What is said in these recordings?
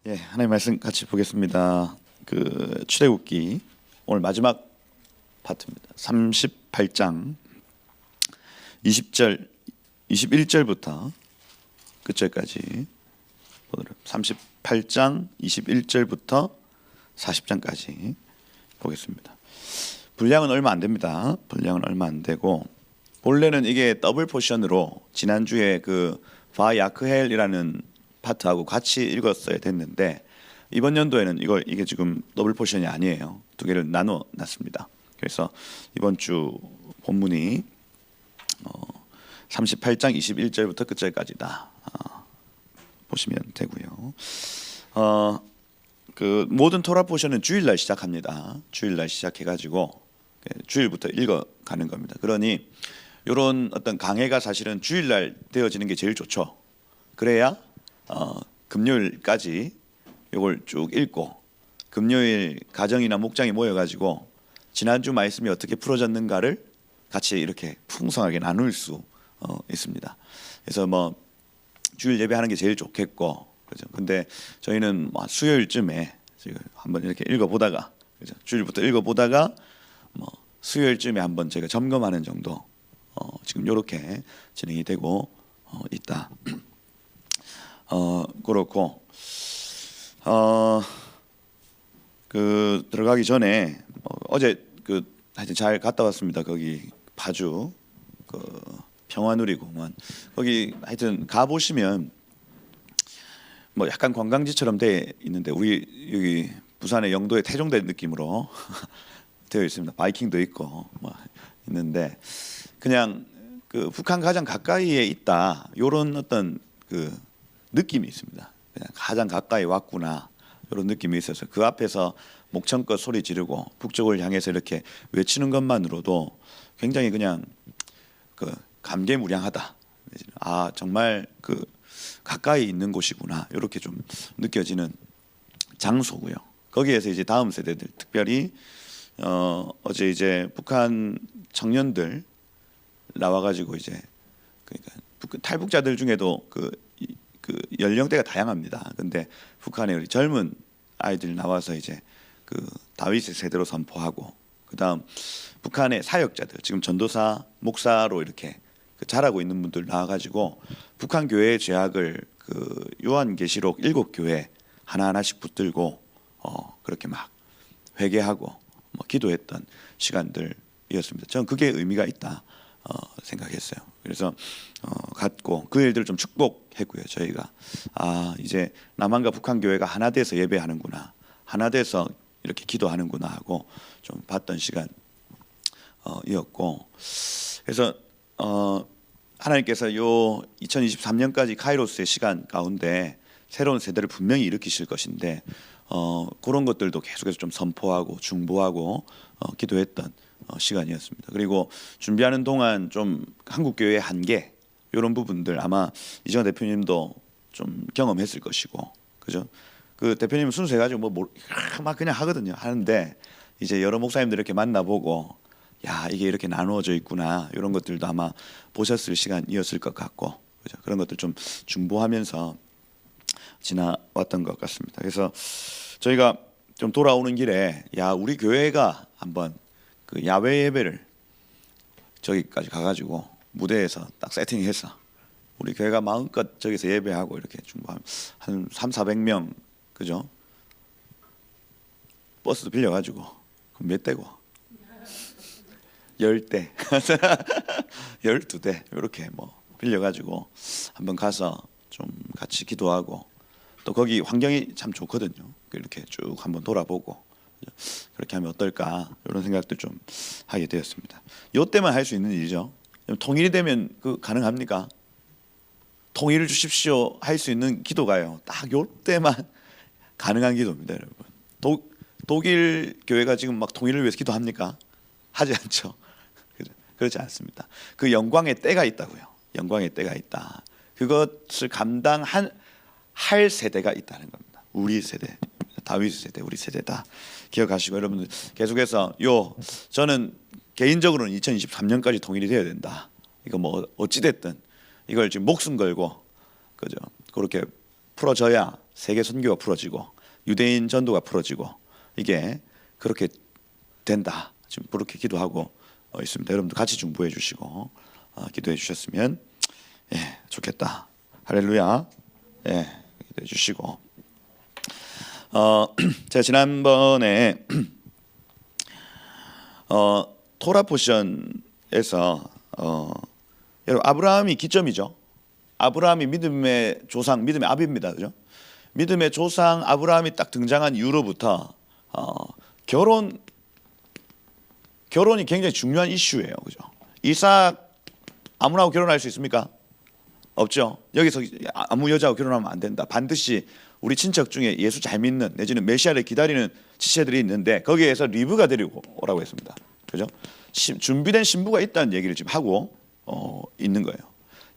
예, 하나님 말씀 같이 보겠습니다. 그 출애굽기 오늘 마지막 파트입니다. 38장 20절 21절부터 끝절까지 보도록 38장 21절부터 40장까지 보겠습니다. 분량은 얼마 안 됩니다. 분량은 얼마 안 되고 본래는 이게 더블 포션으로 지난주에 그 바야크헬이라는 파트하고 같이 읽었어야 됐는데 이번 연도에는 이게 지금 더블 포션이 아니에요. 두 개를 나눠 놨습니다. 그래서 이번 주 본문이 38장 21절부터 끝절까지다 보시면 되고요. 그 모든 토라 포션은 주일날 시작합니다. 주일날 시작해가지고 주일부터 읽어가는 겁니다. 그러니 이런 어떤 강해가 사실은 주일날 되어지는 게 제일 좋죠. 그래야 금요일까지 이걸 쭉 읽고 금요일 가정이나 목장이 모여가지고 지난주 말씀이 어떻게 풀어졌는가를 같이 이렇게 풍성하게 나눌 수 있습니다. 그래서 뭐 주일 예배하는 게 제일 좋겠고, 그죠? 근데 저희는 뭐 수요일쯤에 지금 한번 이렇게 읽어보다가, 그죠? 주일부터 읽어보다가 뭐 수요일쯤에 한번 제가 점검하는 정도 지금 이렇게 진행이 되고 있다. 그렇고 그 들어가기 전에 어제 그 하여튼 잘 갔다 왔습니다. 거기 파주 그 평화누리공원 거기 하여튼 가 보시면 뭐 약간 관광지처럼 돼 있는데 우리 여기 부산의 영도의 태종대 느낌으로 되어 있습니다. 바이킹도 있고 뭐 있는데 그냥 그 북한 가장 가까이에 있다 이런 어떤 그 느낌이 있습니다. 그냥 가장 가까이 왔구나 이런 느낌이 있어서 그 앞에서 목청껏 소리 지르고 북쪽을 향해서 이렇게 외치는 것만으로도 굉장히 그냥 그 감개무량하다. 아 정말 그 가까이 있는 곳이구나 이렇게 좀 느껴지는 장소고요. 거기에서 이제 다음 세대들 특별히 어제 이제 북한 청년들 나와가지고 이제 그러니까 탈북자들 중에도 그 연령대가 다양합니다. 근데 북한의 우리 젊은 아이들 나와서 이제 그 다윗의 세대로 선포하고 그다음 북한의 사역자들 지금 전도사 목사로 이렇게 자라고 있는 분들 나와가지고 북한 교회의 죄악을 그 요한계시록 7교회 하나하나씩 붙들고 그렇게 막 회개하고 뭐 기도했던 시간들이었습니다. 저는 그게 의미가 있다 생각했어요. 그래서 갔고 그 일들을 좀 축복했고요. 저희가 이제 남한과 북한 교회가 하나 돼서 예배하는구나, 하나 돼서 이렇게 기도하는구나 하고 좀 봤던 시간이었고 그래서 하나님께서 요 2023년까지 카이로스의 시간 가운데 새로운 세대를 분명히 일으키실 것인데 그런 것들도 계속해서 좀 선포하고 중보하고 기도했던 시간이었습니다. 그리고 준비하는 동안 좀 한국 교회의 한계 이런 부분들 아마 이정환 대표님도 좀 경험했을 것이고, 그죠? 그 대표님은 순수해가지고 막 그냥 하는데 이제 여러 목사님들 이렇게 만나보고 야 이게 이렇게 나누어져 있구나 이런 것들도 아마 보셨을 시간이었을 것 같고, 그죠? 그런 것들 좀 중보하면서 지나왔던 것 같습니다. 그래서 저희가 좀 돌아오는 길에 야 우리 교회가 한번 그 야외 예배를 저기까지 가가지고 무대에서 딱 세팅해서 우리 교회가 마음껏 저기서 예배하고 이렇게 중보하면 한 3,400명 그죠? 버스도 빌려가지고 몇 대고 10대 12대 이렇게 뭐 빌려가지고 한번 가서 좀 같이 기도하고 또 거기 환경이 참 좋거든요. 이렇게 쭉 한번 돌아보고 그렇게 하면 어떨까 이런 생각도 좀 하게 되었습니다. 요 때만 할 수 있는 일이죠. 통일이 되면 그 가능합니까? 통일을 주십시오 할 수 있는 기도가요. 딱 요 때만 가능한 기도입니다, 여러분. 독일 교회가 지금 막 통일을 위해서 기도합니까? 하지 않죠. 그렇지 않습니다. 그 영광의 때가 있다고요. 영광의 때가 있다. 그것을 감당할 세대가 있다는 겁니다. 우리 세대, 다윗 세대, 우리 세대다. 기억하시고 여러분들 계속해서 저는 개인적으로는 2023년까지 통일이 되어야 된다. 이거 뭐 어찌 됐든 이걸 지금 목숨 걸고 그죠? 그렇게 풀어져야 세계 선교가 풀어지고 유대인 전도가 풀어지고 이게 그렇게 된다. 지금 그렇게 기도하고 있습니다. 여러분도 같이 중보해 주시고 기도해 주셨으면 좋겠다. 할렐루야. 기도해 주시고 제가 지난번에 토라 포션에서 여러분 아브라함이 기점이죠. 아브라함이 믿음의 조상, 믿음의 아비입니다. 그죠? 믿음의 조상 아브라함이 딱 등장한 이후로부터 결혼이 굉장히 중요한 이슈예요. 그죠? 이삭 아무나 하고 결혼할 수 있습니까? 없죠. 여기서 아무 여자하고 결혼하면 안 된다. 반드시 우리 친척 중에 예수 잘 믿는 내지는 메시아를 기다리는 지체들이 있는데 거기에서 리브가 데리고 오라고 했습니다. 그죠? 준비된 신부가 있다는 얘기를 지금 하고 있는 거예요.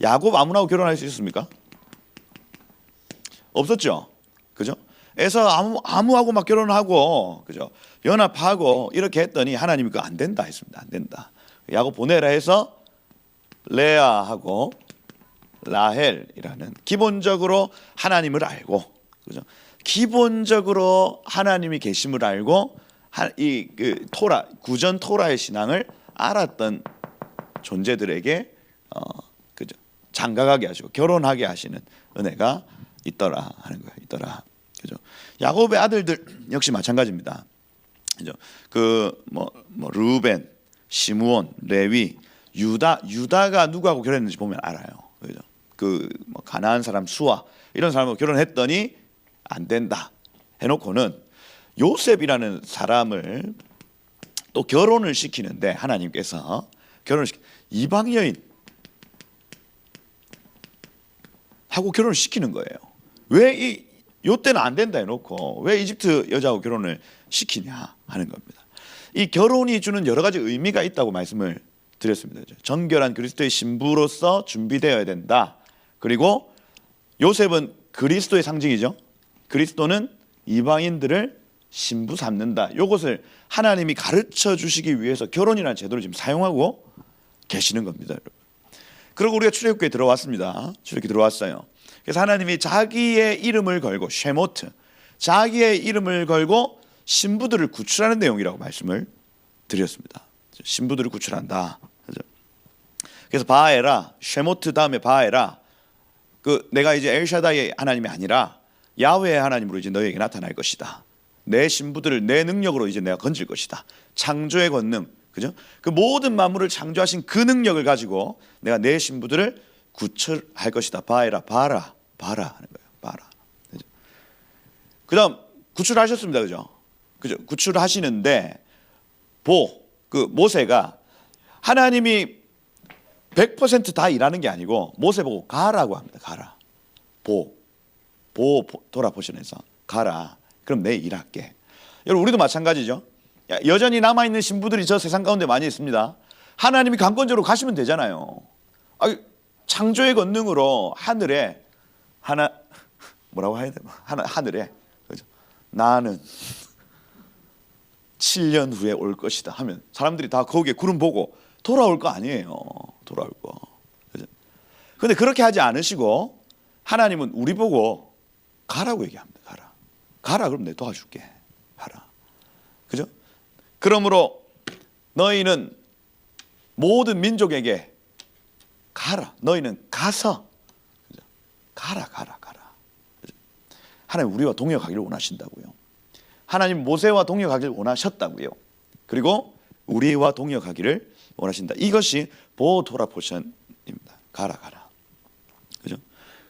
야곱 아무나 하고 결혼할 수 있습니까? 없었죠. 그죠? 그래서 아무하고 막 결혼하고 그죠? 연합하고 이렇게 했더니 하나님이 그거 안 된다 했습니다. 안 된다. 야곱 보내라 해서 레아하고 라헬이라는 기본적으로 하나님을 알고 그죠? 기본적으로 하나님이 계심을 알고 이 토라 구전 토라의 신앙을 알았던 존재들에게 그죠? 장가가게 하시고 결혼하게 하시는 은혜가 있더라 하는 거예요. 있더라. 그죠? 야곱의 아들들 역시 마찬가지입니다. 그죠? 르우벤, 시므온, 레위, 유다가 누구하고 결혼했는지 보면 알아요. 그죠? 가나안 사람 수아 이런 사람하고 결혼했더니 안 된다 해놓고는 요셉이라는 사람을 또 결혼을 시키는데 하나님께서 이방 여인 하고 결혼을 시키는 거예요. 왜 요때는 안 된다 해놓고 왜 이집트 여자하고 결혼을 시키냐 하는 겁니다. 이 결혼이 주는 여러 가지 의미가 있다고 말씀을 드렸습니다. 정결한 그리스도의 신부로서 준비되어야 된다. 그리고 요셉은 그리스도의 상징이죠. 그리스도는 이방인들을 신부 삼는다. 이것을 하나님이 가르쳐 주시기 위해서 결혼이라는 제도를 지금 사용하고 계시는 겁니다. 그리고 우리가 출애굽기에 들어왔습니다. 출애굽기 들어왔어요. 그래서 하나님이 자기의 이름을 걸고 쉐모트, 자기의 이름을 걸고 신부들을 구출하는 내용이라고 말씀을 드렸습니다. 신부들을 구출한다. 그래서 바에라, 쉐모트 다음에 바에라. 내가 이제 엘샤다의 하나님이 아니라 야훼의 하나님으로 이제 너희에게 나타날 것이다. 내 신부들을 내 능력으로 이제 내가 건질 것이다. 창조의 권능, 그죠? 그 모든 만물을 창조하신 그 능력을 가지고 내가 내 신부들을 구출할 것이다. 바에라, 바라 하는 거예요. 바라. 그죠? 그다음 구출하셨습니다, 그죠? 그죠? 구출하시는데 모세가 하나님이 100% 일하는 게 아니고 모세 보고 가라고 합니다. 가라. 돌아보시면서 가라. 그럼 내 일할게. 여러분 우리도 마찬가지죠. 여전히 남아있는 신부들이 저 세상 가운데 많이 있습니다. 하나님이 강권적으로 가시면 되잖아요. 창조의 권능으로 하늘에 뭐라고 해야 되나? 하늘에 그죠? 나는 7년 후에 올 것이다 하면 사람들이 다 거기에 구름 보고 돌아올 거 아니에요. 돌아올 거. 그죠? 근데 그렇게 하지 않으시고 하나님은 우리 보고 가라고 얘기합니다. 가라 그럼 내가 도와줄게. 가라. 그죠? 그러므로 너희는 모든 민족에게 가라. 너희는 가서 그죠? 가라. 그죠? 하나님 우리와 동역하기를 원하신다고요. 하나님 모세와 동역하기를 원하셨다고요. 그리고 우리와 동역하기를 원하신다. 이것이 보토라 포션입니다. 가라. 그죠?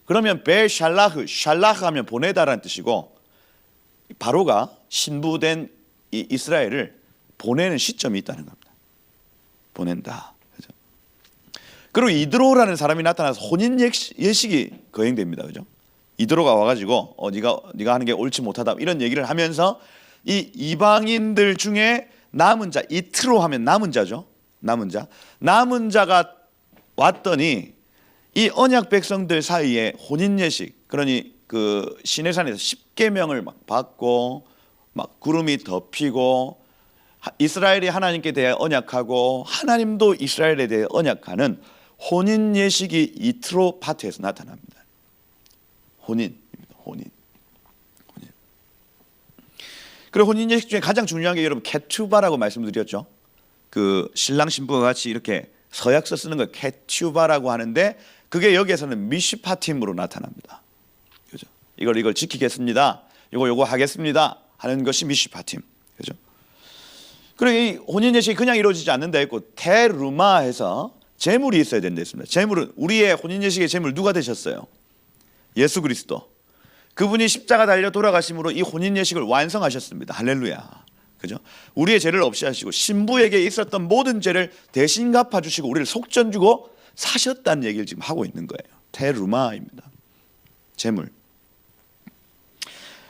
그러면 샬라흐 하면 보내다라는 뜻이고 바로가 신부된 이 이스라엘을 보내는 시점이 있다는 겁니다. 보낸다. 그죠? 그리고 이드로라는 사람이 나타나서 혼인 예식이 거행됩니다. 그죠? 이드로가 와가지고 네가 하는 게 옳지 못하다 이런 얘기를 하면서 이 이방인들 중에 남은 자, 이트로 하면 남은 자죠. 남은 자가 왔더니 이 언약 백성들 사이에 혼인 예식, 그러니 시내산에서 10계명을 막 받고 막 구름이 덮이고 이스라엘이 하나님께 대해 언약하고 하나님도 이스라엘에 대해 언약하는 혼인 예식이 이트로 파트에서 나타납니다. 혼인. 그리고 혼인 예식 중에 가장 중요한 게 여러분 케투바라고 말씀드렸죠. 그 신랑 신부가 같이 이렇게 서약서 쓰는 걸 케투바라고 하는데 그게 여기에서는 미시파팀으로 나타납니다. 그죠? 이걸 지키겠습니다. 요거 하겠습니다. 하는 것이 미시파팀. 그죠? 그리고 이 혼인 예식이 그냥 이루어지지 않는다 했고 테루마해서 제물이 있어야 된다 했습니다. 제물은 우리의 혼인 예식의 제물 누가 되셨어요? 예수 그리스도. 그분이 십자가 달려 돌아가심으로 이 혼인 예식을 완성하셨습니다. 할렐루야. 그죠? 우리의 죄를 없이 하시고 신부에게 있었던 모든 죄를 대신 갚아 주시고 우리를 속전 주고 사셨다는 얘기를 지금 하고 있는 거예요. 테루마입니다. 제물.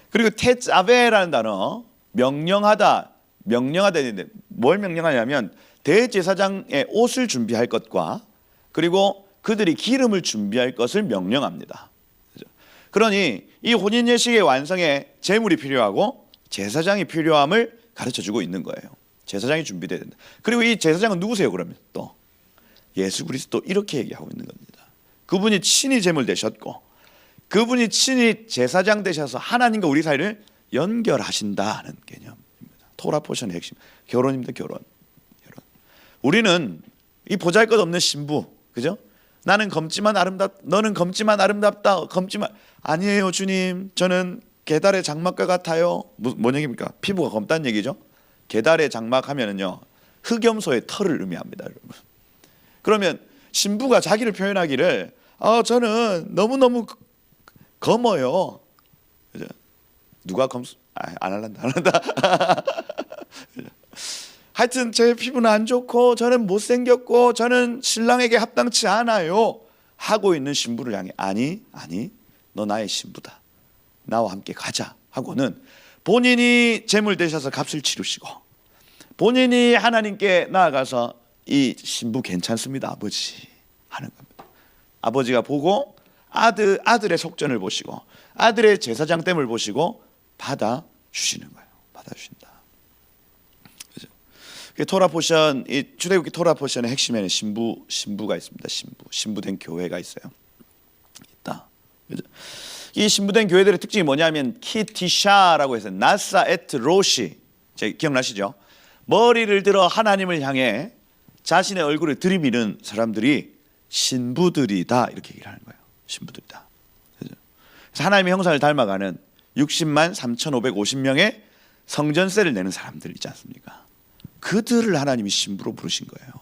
그리고 테자베라는 단어 명령하다 있는데 뭘 명령하냐면 대제사장의 옷을 준비할 것과 그리고 그들이 기름을 준비할 것을 명령합니다. 그죠? 그러니 이 혼인 예식의 완성에 제물이 필요하고 제사장이 필요함을 가르쳐주고 있는 거예요. 제사장이 준비돼야 된다. 그리고 이 제사장은 누구세요? 그러면 또 예수 그리스도 이렇게 얘기하고 있는 겁니다. 그분이 친히 제물 되셨고 그분이 친히 제사장 되셔서 하나님과 우리 사이를 연결하신다는 개념입니다. 토라 포션의 핵심 결혼입니다. 결혼. 우리는 이 보잘것없는 신부, 그죠? 나는 검지만 너는 검지만 아름답다. 검지만 아니에요, 주님. 저는 게달의 장막과 같아요. 뭔 얘기입니까? 피부가 검다는 얘기죠. 게달의 장막하면은요 흑염소의 털을 의미합니다, 여러분. 그러면 신부가 자기를 표현하기를 저는 너무너무 검어요. 그죠? 누가 안 할란다. 하여튼 제 피부는 안 좋고 저는 못생겼고 저는 신랑에게 합당치 않아요 하고 있는 신부를 향해 아니 너 나의 신부다. 나와 함께 가자 하고는 본인이 제물 되셔서 값을 치르시고 본인이 하나님께 나아가서 이 신부 괜찮습니다 아버지 하는 겁니다. 아버지가 보고 아들의 속전을 보시고 아들의 제사장됨을 보시고 받아주시는 거예요. 받아주신다. 그죠? 토라 포션, 이 출애굽기 토라 포션의 핵심에는 신부가 있습니다. 신부된 교회가 있어요. 있다. 그죠? 이 신부된 교회들의 특징이 뭐냐면 키티샤라고 해서 나사 에트 로시, 기억나시죠? 머리를 들어 하나님을 향해 자신의 얼굴을 들이미는 사람들이 신부들이다 이렇게 얘기를 하는 거예요. 신부들이다. 그죠? 그래서 하나님의 형상을 닮아가는 60만 3,550명의 성전세를 내는 사람들 있지 않습니까? 그들을 하나님이 신부로 부르신 거예요.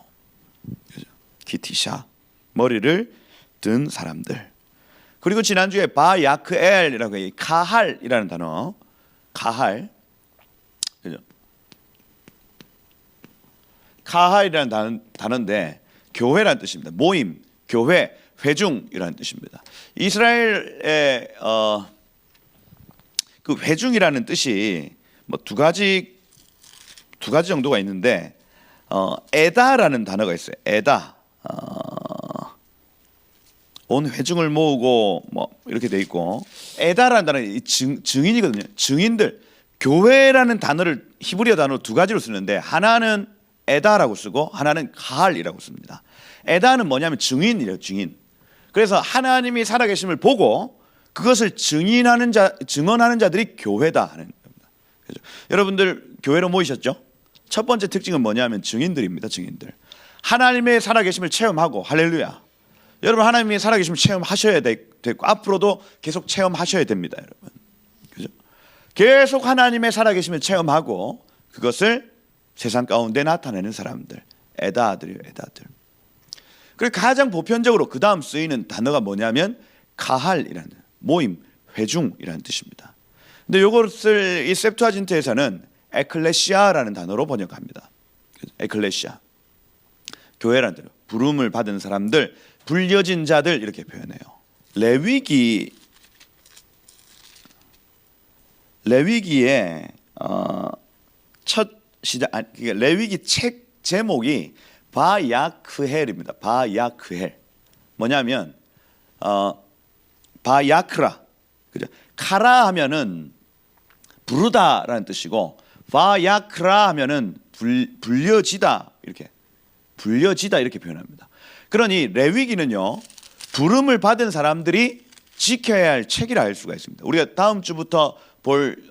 그죠? 키티샤, 머리를 든 사람들. 그리고 지난주에 바야크엘이라고 해요. 가할이라는 단어. 가할. 그죠? 가할이라는 단어인데 교회라는 뜻입니다. 모임, 교회, 회중이라는 뜻입니다. 이스라엘의 그 회중이라는 뜻이 뭐 두 가지 정도가 있는데 에다라는 단어가 있어요. 에다. 온 회중을 모으고 뭐 이렇게 돼 있고 에다라는 단어는 증인이거든요. 증인들. 교회라는 단어를 히브리어 단어 두 가지로 쓰는데 하나는 에다라고 쓰고 하나는 가할이라고 씁니다. 에다는 뭐냐면 증인이래요. 증인. 그래서 하나님이 살아계심을 보고 그것을 증언하는 자들이 교회다 하는 겁니다. 그렇죠? 여러분들 교회로 모이셨죠? 첫 번째 특징은 뭐냐면 증인들입니다. 증인들. 하나님의 살아계심을 체험하고 할렐루야. 여러분 하나님의 살아계심을 체험하셔야 되고 앞으로도 계속 체험하셔야 됩니다, 여러분. 그죠? 계속 하나님의 살아계심을 체험하고 그것을 세상 가운데 나타내는 사람들, 에다들이에요, 에다들. 그리고 가장 보편적으로 그 다음 쓰이는 단어가 뭐냐면 가할이라는 모임, 회중이라는 뜻입니다. 근데 이것을 이 septuagint에서는 에클레시아라는 단어로 번역합니다. 에클레시아, 교회라는 단어, 부름을 받은 사람들, 불려진 자들 이렇게 표현해요. 레위기의 첫 시작, 레위기 책 제목이 바야크헬입니다. 바야크헬. 뭐냐면 바야크라. 그죠? 카라 하면은 부르다라는 뜻이고 바야크라 하면은 불려지다 이렇게 표현합니다. 그러니 레위기는요 부름을 받은 사람들이 지켜야 할 책이라 할 수가 있습니다. 우리가 다음 주부터 볼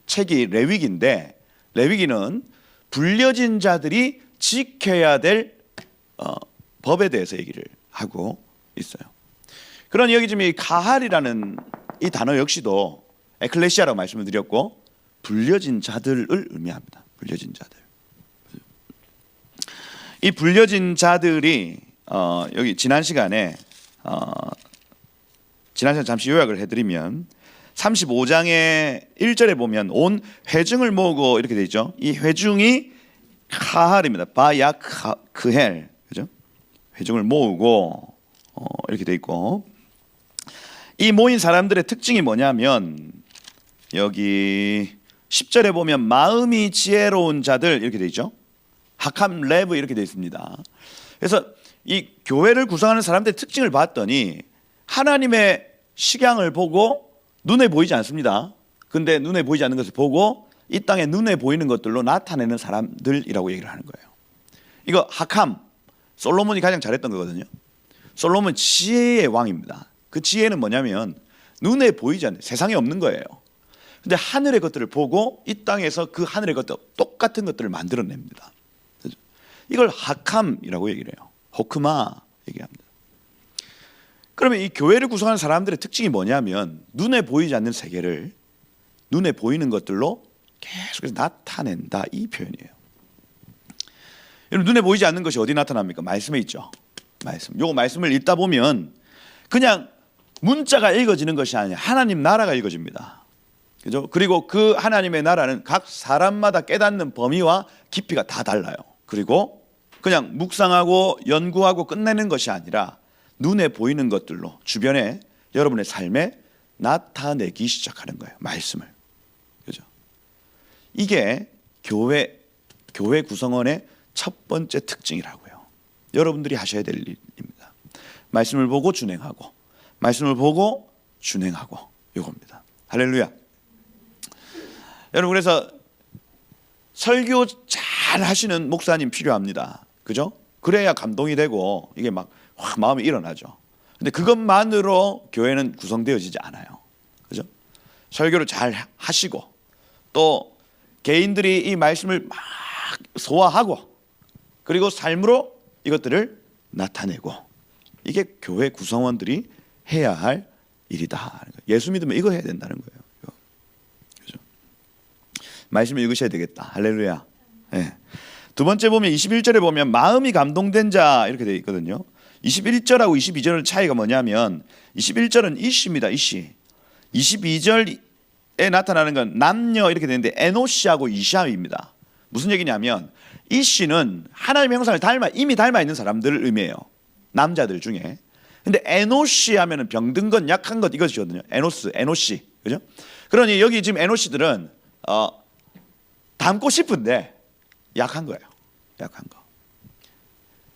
책이 레위기인데, 레위기는 불려진 자들이 지켜야 될 법에 대해서 얘기를 하고 있어요. 그런 여기 지금 이 가할이라는 이 단어 역시도 에클레시아라고 말씀을 드렸고, 불려진 자들을 의미합니다. 불려진 자들. 이 불려진 자들이 여기 지난 시간에 잠시 요약을 해드리면 35장의 1절에 보면 온 회중을 모으고 이렇게 되어 있죠. 이 회중이 카할입니다. 바야크헬, 그죠? 회중을 모으고 이렇게 되어 있고, 이 모인 사람들의 특징이 뭐냐면 여기 10절에 보면 마음이 지혜로운 자들 이렇게 되어 있죠. 하캄 레브 이렇게 되어 있습니다. 그래서 이 교회를 구성하는 사람들의 특징을 봤더니 하나님의 식양을 보고 눈에 보이지 않습니다. 근데 눈에 보이지 않는 것을 보고 이 땅에 눈에 보이는 것들로 나타내는 사람들이라고 얘기를 하는 거예요. 이거 하캄, 솔로몬이 가장 잘했던 거거든요. 솔로몬 지혜의 왕입니다. 그 지혜는 뭐냐면 눈에 보이지 않는, 세상에 없는 거예요. 근데 하늘의 것들을 보고 이 땅에서 그 하늘의 것들 똑같은 것들을 만들어냅니다. 이걸 하캄이라고 얘기를 해요. 호크마 얘기합니다. 그러면 이 교회를 구성하는 사람들의 특징이 뭐냐면 눈에 보이지 않는 세계를 눈에 보이는 것들로 계속해서 나타낸다, 이 표현이에요. 여러분, 눈에 보이지 않는 것이 어디 나타납니까? 말씀에 있죠. 요 말씀을 읽다 보면 그냥 문자가 읽어지는 것이 아니라 하나님 나라가 읽어집니다. 그죠? 그리고 그 하나님의 나라는 각 사람마다 깨닫는 범위와 깊이가 다 달라요. 그리고 그냥 묵상하고 연구하고 끝내는 것이 아니라 눈에 보이는 것들로 주변에 여러분의 삶에 나타내기 시작하는 거예요. 말씀을. 그죠? 이게 교회 구성원의 첫 번째 특징이라고요. 여러분들이 하셔야 될 일입니다. 말씀을 보고 준행하고, 말씀을 보고 준행하고, 이겁니다. 할렐루야. 여러분, 그래서 설교 잘 하시는 목사님 필요합니다. 그죠? 그래야 감동이 되고 이게 막 확 마음이 일어나죠. 근데 그것만으로 교회는 구성되어지지 않아요. 그죠? 설교를 잘 하시고 또 개인들이 이 말씀을 막 소화하고 그리고 삶으로 이것들을 나타내고, 이게 교회 구성원들이 해야 할 일이다. 예수 믿으면 이거 해야 된다는 거예요. 그죠? 말씀을 읽으셔야 되겠다. 할렐루야. 네. 두 번째 보면 21절에 보면 마음이 감동된 자 이렇게 되어 있거든요. 21절하고 22절 차이가 뭐냐면 21절은 이시입니다. 이시. 22절에 나타나는 건 남녀 이렇게 되는데 에노시하고 이샤입니다. 무슨 얘기냐면 이시는 하나님의 형상을 이미 닮아 있는 사람들을 의미해요. 남자들 중에. 근데 에노시 하면은 병든 것, 약한 것 이것이거든요. 에노시. 그죠? 그러니 여기 지금 에노시들은 닮고 싶은데 약한 거예요. 약한 거.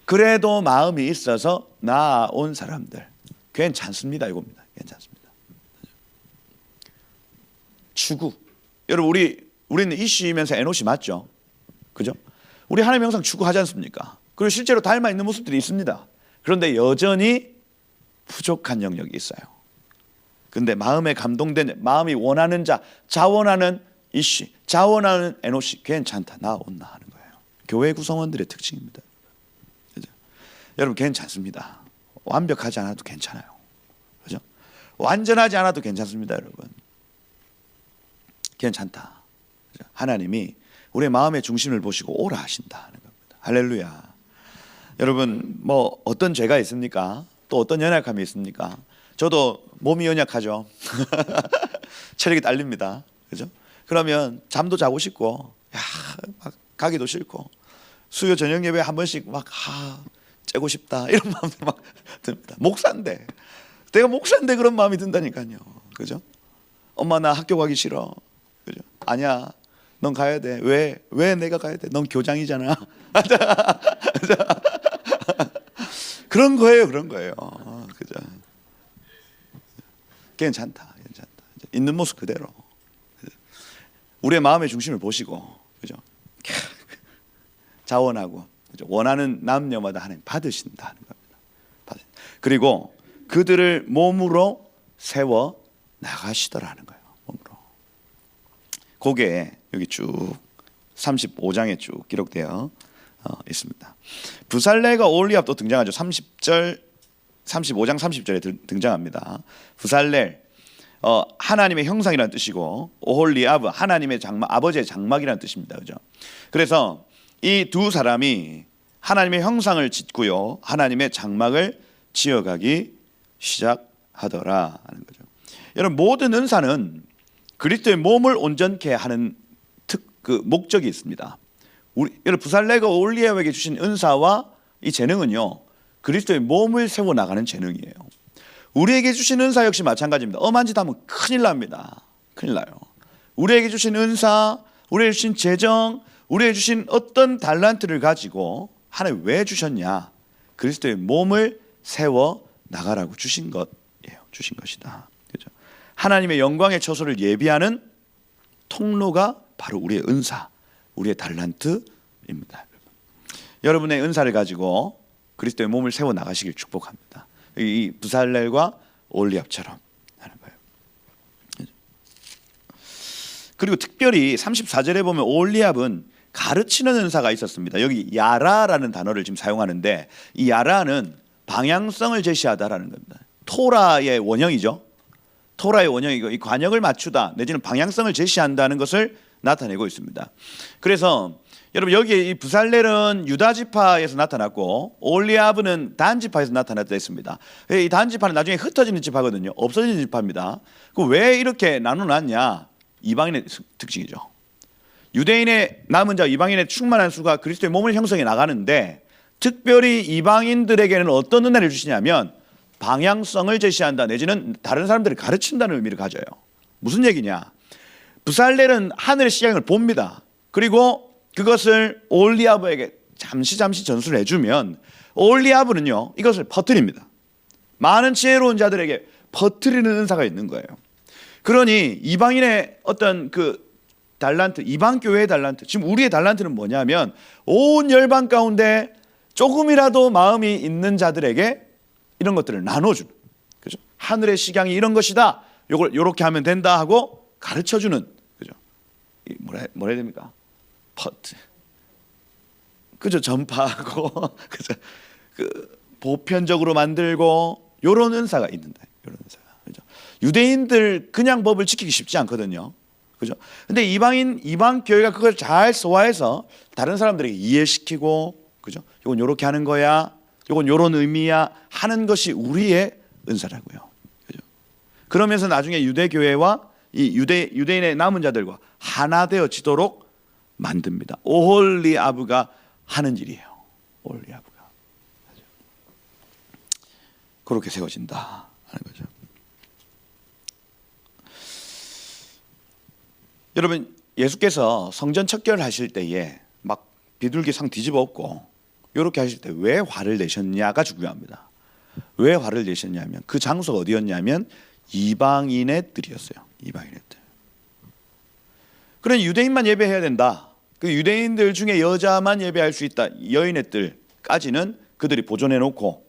그래도 마음이 있어서 나아온 사람들 괜찮습니다. 이겁니다. 괜찮습니다. 추구. 여러분, 우리는 이시면서 에노시 맞죠? 그죠? 우리 하나님의 형상 추구하지 않습니까? 그리고 실제로 닮아 있는 모습들이 있습니다. 그런데 여전히 부족한 영역이 있어요. 근데 마음에 감동된, 마음이 원하는 자, 자원하는 이시, 자원하는 에노시 괜찮다, 나온다 하는 거예요. 교회 구성원들의 특징입니다. 그죠? 여러분, 괜찮습니다. 완벽하지 않아도 괜찮아요. 그죠? 완전하지 않아도 괜찮습니다, 여러분. 괜찮다. 그죠? 하나님이 우리의 마음의 중심을 보시고 오라 하신다는 겁니다. 할렐루야. 여러분, 뭐 어떤 죄가 있습니까? 또 어떤 연약함이 있습니까? 저도 몸이 연약하죠. 체력이 딸립니다. 그죠? 그러면 잠도 자고 싶고, 막 가기도 싫고, 수요 저녁 예배 한 번씩 막 째고 싶다 이런 마음도 막 듭니다. 목사인데, 내가 목사인데 그런 마음이 든다니까요. 그죠? 엄마 나 학교 가기 싫어. 그죠? 아니야, 넌 가야 돼. 왜 내가 가야 돼? 넌 교장이잖아. 그런 거예요. 그죠? 괜찮다. 있는 모습 그대로. 우리의 마음의 중심을 보시고, 그죠? 자원하고, 그죠? 원하는 남녀마다 하나님 받으신다는 겁니다. 그리고 그들을 몸으로 세워 나가시더라는 거예요. 몸으로. 그게 여기 쭉 35장에 쭉 기록되어 있습니다. 부살렐과 오홀리압도 등장하죠. 30절, 35장 30절에 등장합니다. 부살렐 하나님의 형상이라는 뜻이고 오홀리압 하나님의 장막, 아버지의 장막이라는 뜻입니다. 그죠? 그래서 이 두 사람이 하나님의 형상을 짓고요, 하나님의 장막을 지어가기 시작하더라 하는 거죠. 여러분, 모든 은사는 그리스도의 몸을 온전케 하는 목적이 있습니다. 여러분, 부살렐과 오홀리압에게 주신 은사와 이 재능은요, 그리스도의 몸을 세워 나가는 재능이에요. 우리에게 주신 은사 역시 마찬가지입니다. 엄한 짓 하면 큰일 납니다. 큰일 나요. 우리에게 주신 은사, 우리에게 주신 재정, 우리에게 주신 어떤 달란트를 가지고 하나님 왜 주셨냐? 그리스도의 몸을 세워 나가라고 주신 것이에요. 주신 것이다. 그렇죠? 하나님의 영광의 처소를 예비하는 통로가 바로 우리의 은사, 우리의 달란트입니다. 여러분의 은사를 가지고 그리스도의 몸을 세워 나가시길 축복합니다. 이 부살렐과 오홀리압처럼 하는 거예요. 그리고 특별히 34절에 보면 오홀리압은 가르치는 은사가 있었습니다. 여기 야라라는 단어를 지금 사용하는데, 이 야라는 방향성을 제시하다라는 겁니다. 토라의 원형이죠. 토라의 원형이고, 이 관역을 맞추다 내지는 방향성을 제시한다는 것을 나타내고 있습니다. 그래서 여러분, 여기에 이 부살렐은 유다 지파에서 나타났고 오홀리압은 단 지파에서 나타났다 했습니다. 이 단 지파는 나중에 흩어지는 지파거든요. 없어지는 지파입니다. 그 왜 이렇게 나눠놨냐? 이방인의 특징이죠. 유대인의 남은 자, 이방인의 충만한 수가 그리스도의 몸을 형성해 나가는데, 특별히 이방인들에게는 어떤 은혜를 주시냐면 방향성을 제시한다 내지는 다른 사람들을 가르친다는 의미를 가져요. 무슨 얘기냐? 부살렐은 하늘의 시향을 봅니다. 그리고 그것을 오홀리압에게 잠시 전수를 해주면 오홀리압은요, 이것을 퍼뜨립니다. 많은 지혜로운 자들에게 퍼뜨리는 은사가 있는 거예요. 그러니 이방인의 어떤 달란트, 이방 교회의 달란트, 지금 우리의 달란트는 뭐냐면 온 열방 가운데 조금이라도 마음이 있는 자들에게 이런 것들을 나눠주는, 그죠? 하늘의 시향이 이런 것이다, 요걸 요렇게 하면 된다 하고 가르쳐주는, 그죠? 뭐라 해야 됩니까? 퍼트, 그죠? 전파하고, 그죠? 보편적으로 만들고, 요런 은사가 있는다. 요런 은사가, 그죠? 유대인들 그냥 법을 지키기 쉽지 않거든요. 그죠? 근데 이방 교회가 그걸 잘 소화해서 다른 사람들에게 이해시키고, 그죠? 이건 요렇게 하는 거야, 이건 요런 의미야 하는 것이 우리의 은사라고요. 그죠? 그러면서 나중에 유대 교회와 이 유대인의 남은 자들과 하나 되어지도록 만듭니다. 오홀리압가 하는 일이에요. 오홀리압가 그렇게 세워진다 하는 거죠. 여러분, 예수께서 성전 척결하실 때에 막 비둘기 상 뒤집어 엎고 이렇게 하실 때 왜 화를 내셨냐가 중요합니다. 왜 화를 내셨냐면 그 장소가 어디였냐면 이방인의 뜰이었어요. 이방인의 뜰. 그런 유대인만 예배해야 된다. 그 유대인들 중에 여자만 예배할 수 있다. 여인의 뜰까지는 그들이 보존해 놓고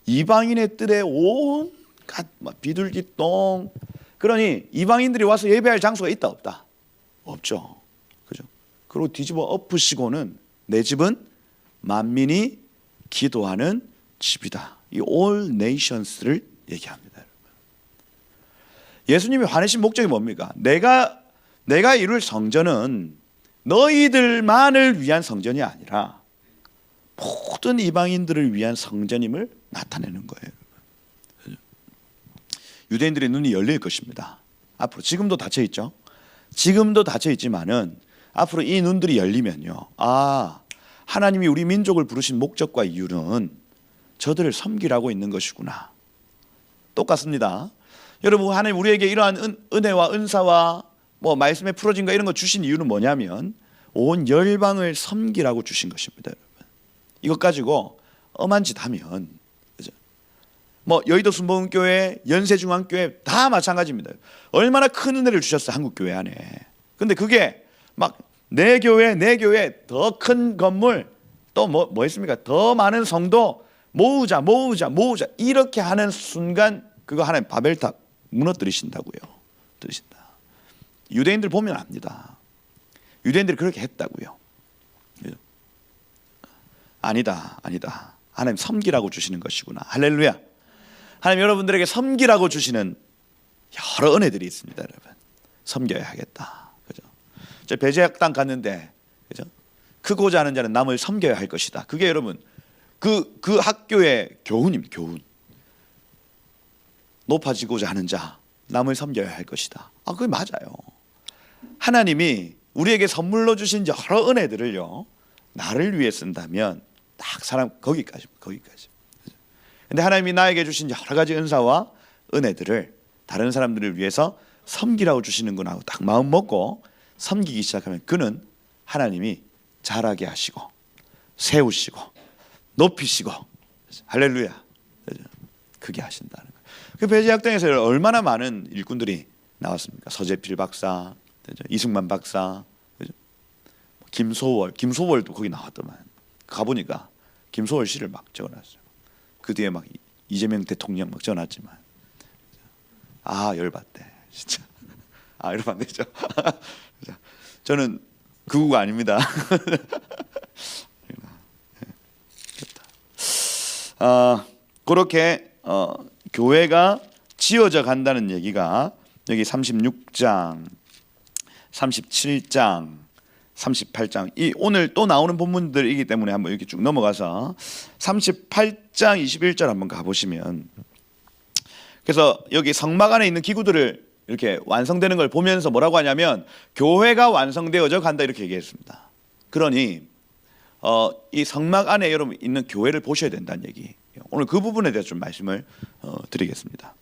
이방인의 뜰에 온갖 비둘기 똥. 그러니 이방인들이 와서 예배할 장소가 있다 없다? 없죠. 그죠? 그리고 뒤집어 엎으시고는 내 집은 만민이 기도하는 집이다. 이 all nations를 얘기합니다. 여러분. 예수님이 화내신 목적이 뭡니까? 내가 이룰 성전은 너희들만을 위한 성전이 아니라 모든 이방인들을 위한 성전임을 나타내는 거예요. 유대인들의 눈이 열릴 것입니다. 앞으로 지금도 닫혀 있죠. 지금도 닫혀 있지만은 앞으로 이 눈들이 열리면요, 하나님이 우리 민족을 부르신 목적과 이유는 저들을 섬기라고 있는 것이구나. 똑같습니다. 여러분, 하나님 우리에게 이러한 은혜와 은사와 말씀의 풀어진가 이런 거 주신 이유는 뭐냐면 온 열방을 섬기라고 주신 것입니다. 여러분, 이것 가지고 엄한 짓 하면, 그죠? 여의도 순복음교회, 연세중앙교회 다 마찬가지입니다. 얼마나 큰 은혜를 주셨어요, 한국교회 안에. 근데 그게 막 내 교회 더 큰 건물, 또 뭐 했습니까? 더 많은 성도 모으자 이렇게 하는 순간 그거 하나님 바벨탑 무너뜨리신다고요. 유대인들 보면 압니다. 유대인들이 그렇게 했다고요. 아니다. 하나님 섬기라고 주시는 것이구나. 할렐루야. 하나님 여러분들에게 섬기라고 주시는 여러 은혜들이 있습니다, 여러분. 섬겨야 하겠다. 그죠? 저 배제학당 갔는데, 그죠? 크고자 하는 자는 남을 섬겨야 할 것이다. 그게 여러분 그 학교의 교훈입니다. 교훈. 높아지고자 하는 자, 남을 섬겨야 할 것이다. 그게 맞아요. 하나님이 우리에게 선물로 주신 여러 은혜들을요, 나를 위해 쓴다면 딱 사람 거기까지. 근데 하나님이 나에게 주신 여러 가지 은사와 은혜들을 다른 사람들을 위해서 섬기라고 주시는구나 하고 딱 마음 먹고 섬기기 시작하면 그는 하나님이 자라게 하시고 세우시고 높이시고, 할렐루야, 그게 하신다는 거예요. 그 배제학당에서 얼마나 많은 일꾼들이 나왔습니까? 서재필 박사, 이승만 박사, 김소월도 거기 나왔더만. 가보니까 김소월 씨를 막 적어놨어요. 그 뒤에 막 이재명 대통령 막 적어놨지만, 열받대 진짜. 이러면 안 되죠. 저는 극우가 아닙니다. 그렇게 교회가 지어져 간다는 얘기가 여기 36장, 37장, 38장, 이 오늘 또 나오는 본문들이기 때문에 한번 이렇게 쭉 넘어가서 38장 21절 한번 가보시면, 그래서 여기 성막 안에 있는 기구들을 이렇게 완성되는 걸 보면서 뭐라고 하냐면 교회가 완성되어져 간다 이렇게 얘기했습니다. 그러니 이 성막 안에 여러분 있는 교회를 보셔야 된다는 얘기. 오늘 그 부분에 대해서 좀 말씀을 드리겠습니다.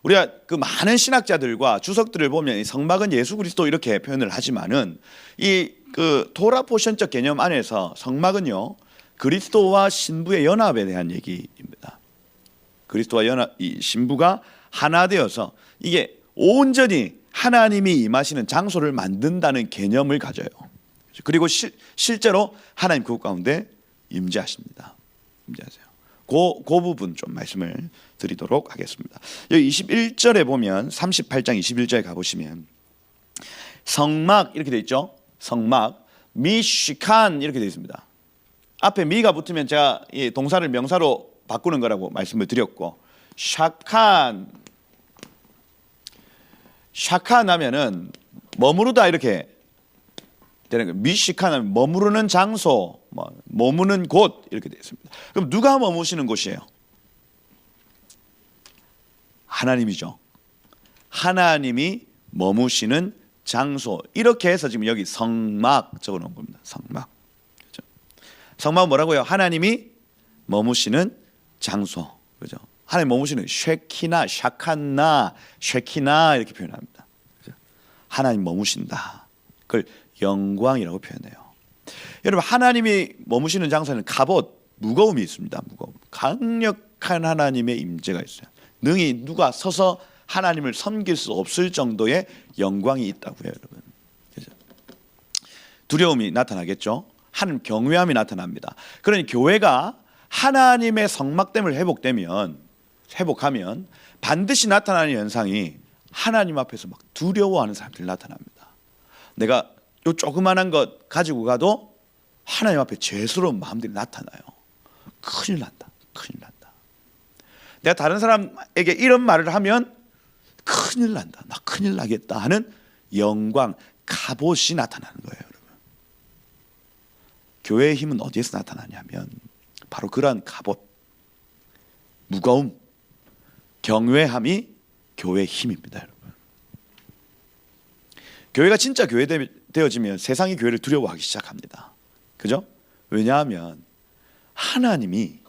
우리가 그 많은 신학자들과 주석들을 보면 이 성막은 예수 그리스도 이렇게 표현을 하지만은 이 그 토라 포션적 개념 안에서 성막은요, 그리스도와 신부의 연합에 대한 얘기입니다. 그리스도와 이 신부가 하나 되어서 이게 온전히 하나님이 임하시는 장소를 만든다는 개념을 가져요. 그리고 실제로 하나님 그 가운데 임재하십니다. 임재하세요. 그 부분 좀 말씀을 드리도록 하겠습니다. 여기 21절에 보면 38장 21절에 가보시면 성막 이렇게 돼 있죠. 성막 미시칸 이렇게 돼 있습니다. 앞에 미가 붙으면 제가 이 동사를 명사로 바꾸는 거라고 말씀을 드렸고, 샤칸 하면은 머무르다 이렇게 되는 거예요. 미시칸 하면 머무르는 장소, 머무는 곳 이렇게 되어 있습니다. 그럼 누가 머무시는 곳이에요? 하나님이죠. 하나님이 머무시는 장소, 이렇게 해서 지금 여기 성막 적어놓은 겁니다. 성막. 그렇죠? 성막은 뭐라고요? 하나님이 머무시는 장소. 그죠? 하나님 머무시는 쉐키나, 샤칸나, 쉐키나 이렇게 표현합니다. 그죠? 하나님 머무신다. 그걸 영광이라고 표현해요. 여러분, 하나님이 머무시는 장소에는 갑옷, 무거움이 있습니다. 무거움. 강력한 하나님의 임재가 있어요. 능히 누가 서서 하나님을 섬길 수 없을 정도의 영광이 있다고요, 여러분. 그죠? 두려움이 나타나겠죠. 하나님 경외함이 나타납니다. 그러니 교회가 하나님의 성막됨을 회복하면 반드시 나타나는 현상이 하나님 앞에서 막 두려워하는 사람들이 나타납니다. 내가 요 조그만한 것 가지고 가도 하나님 앞에 죄스러운 마음들이 나타나요. 큰일 난다. 내가 다른 사람에게 이런 말을 하면 큰일 난다. 나 큰일 나겠다 하는 영광, 갑옷이 나타나는 거예요, 여러분. 교회의 힘은 어디에서 나타나냐면 바로 그러한 갑옷, 무거움, 경외함이 교회의 힘입니다, 여러분. 교회가 진짜 교회 되어지면 세상이 교회를 두려워하기 시작합니다. 그죠? 왜냐하면 하나님이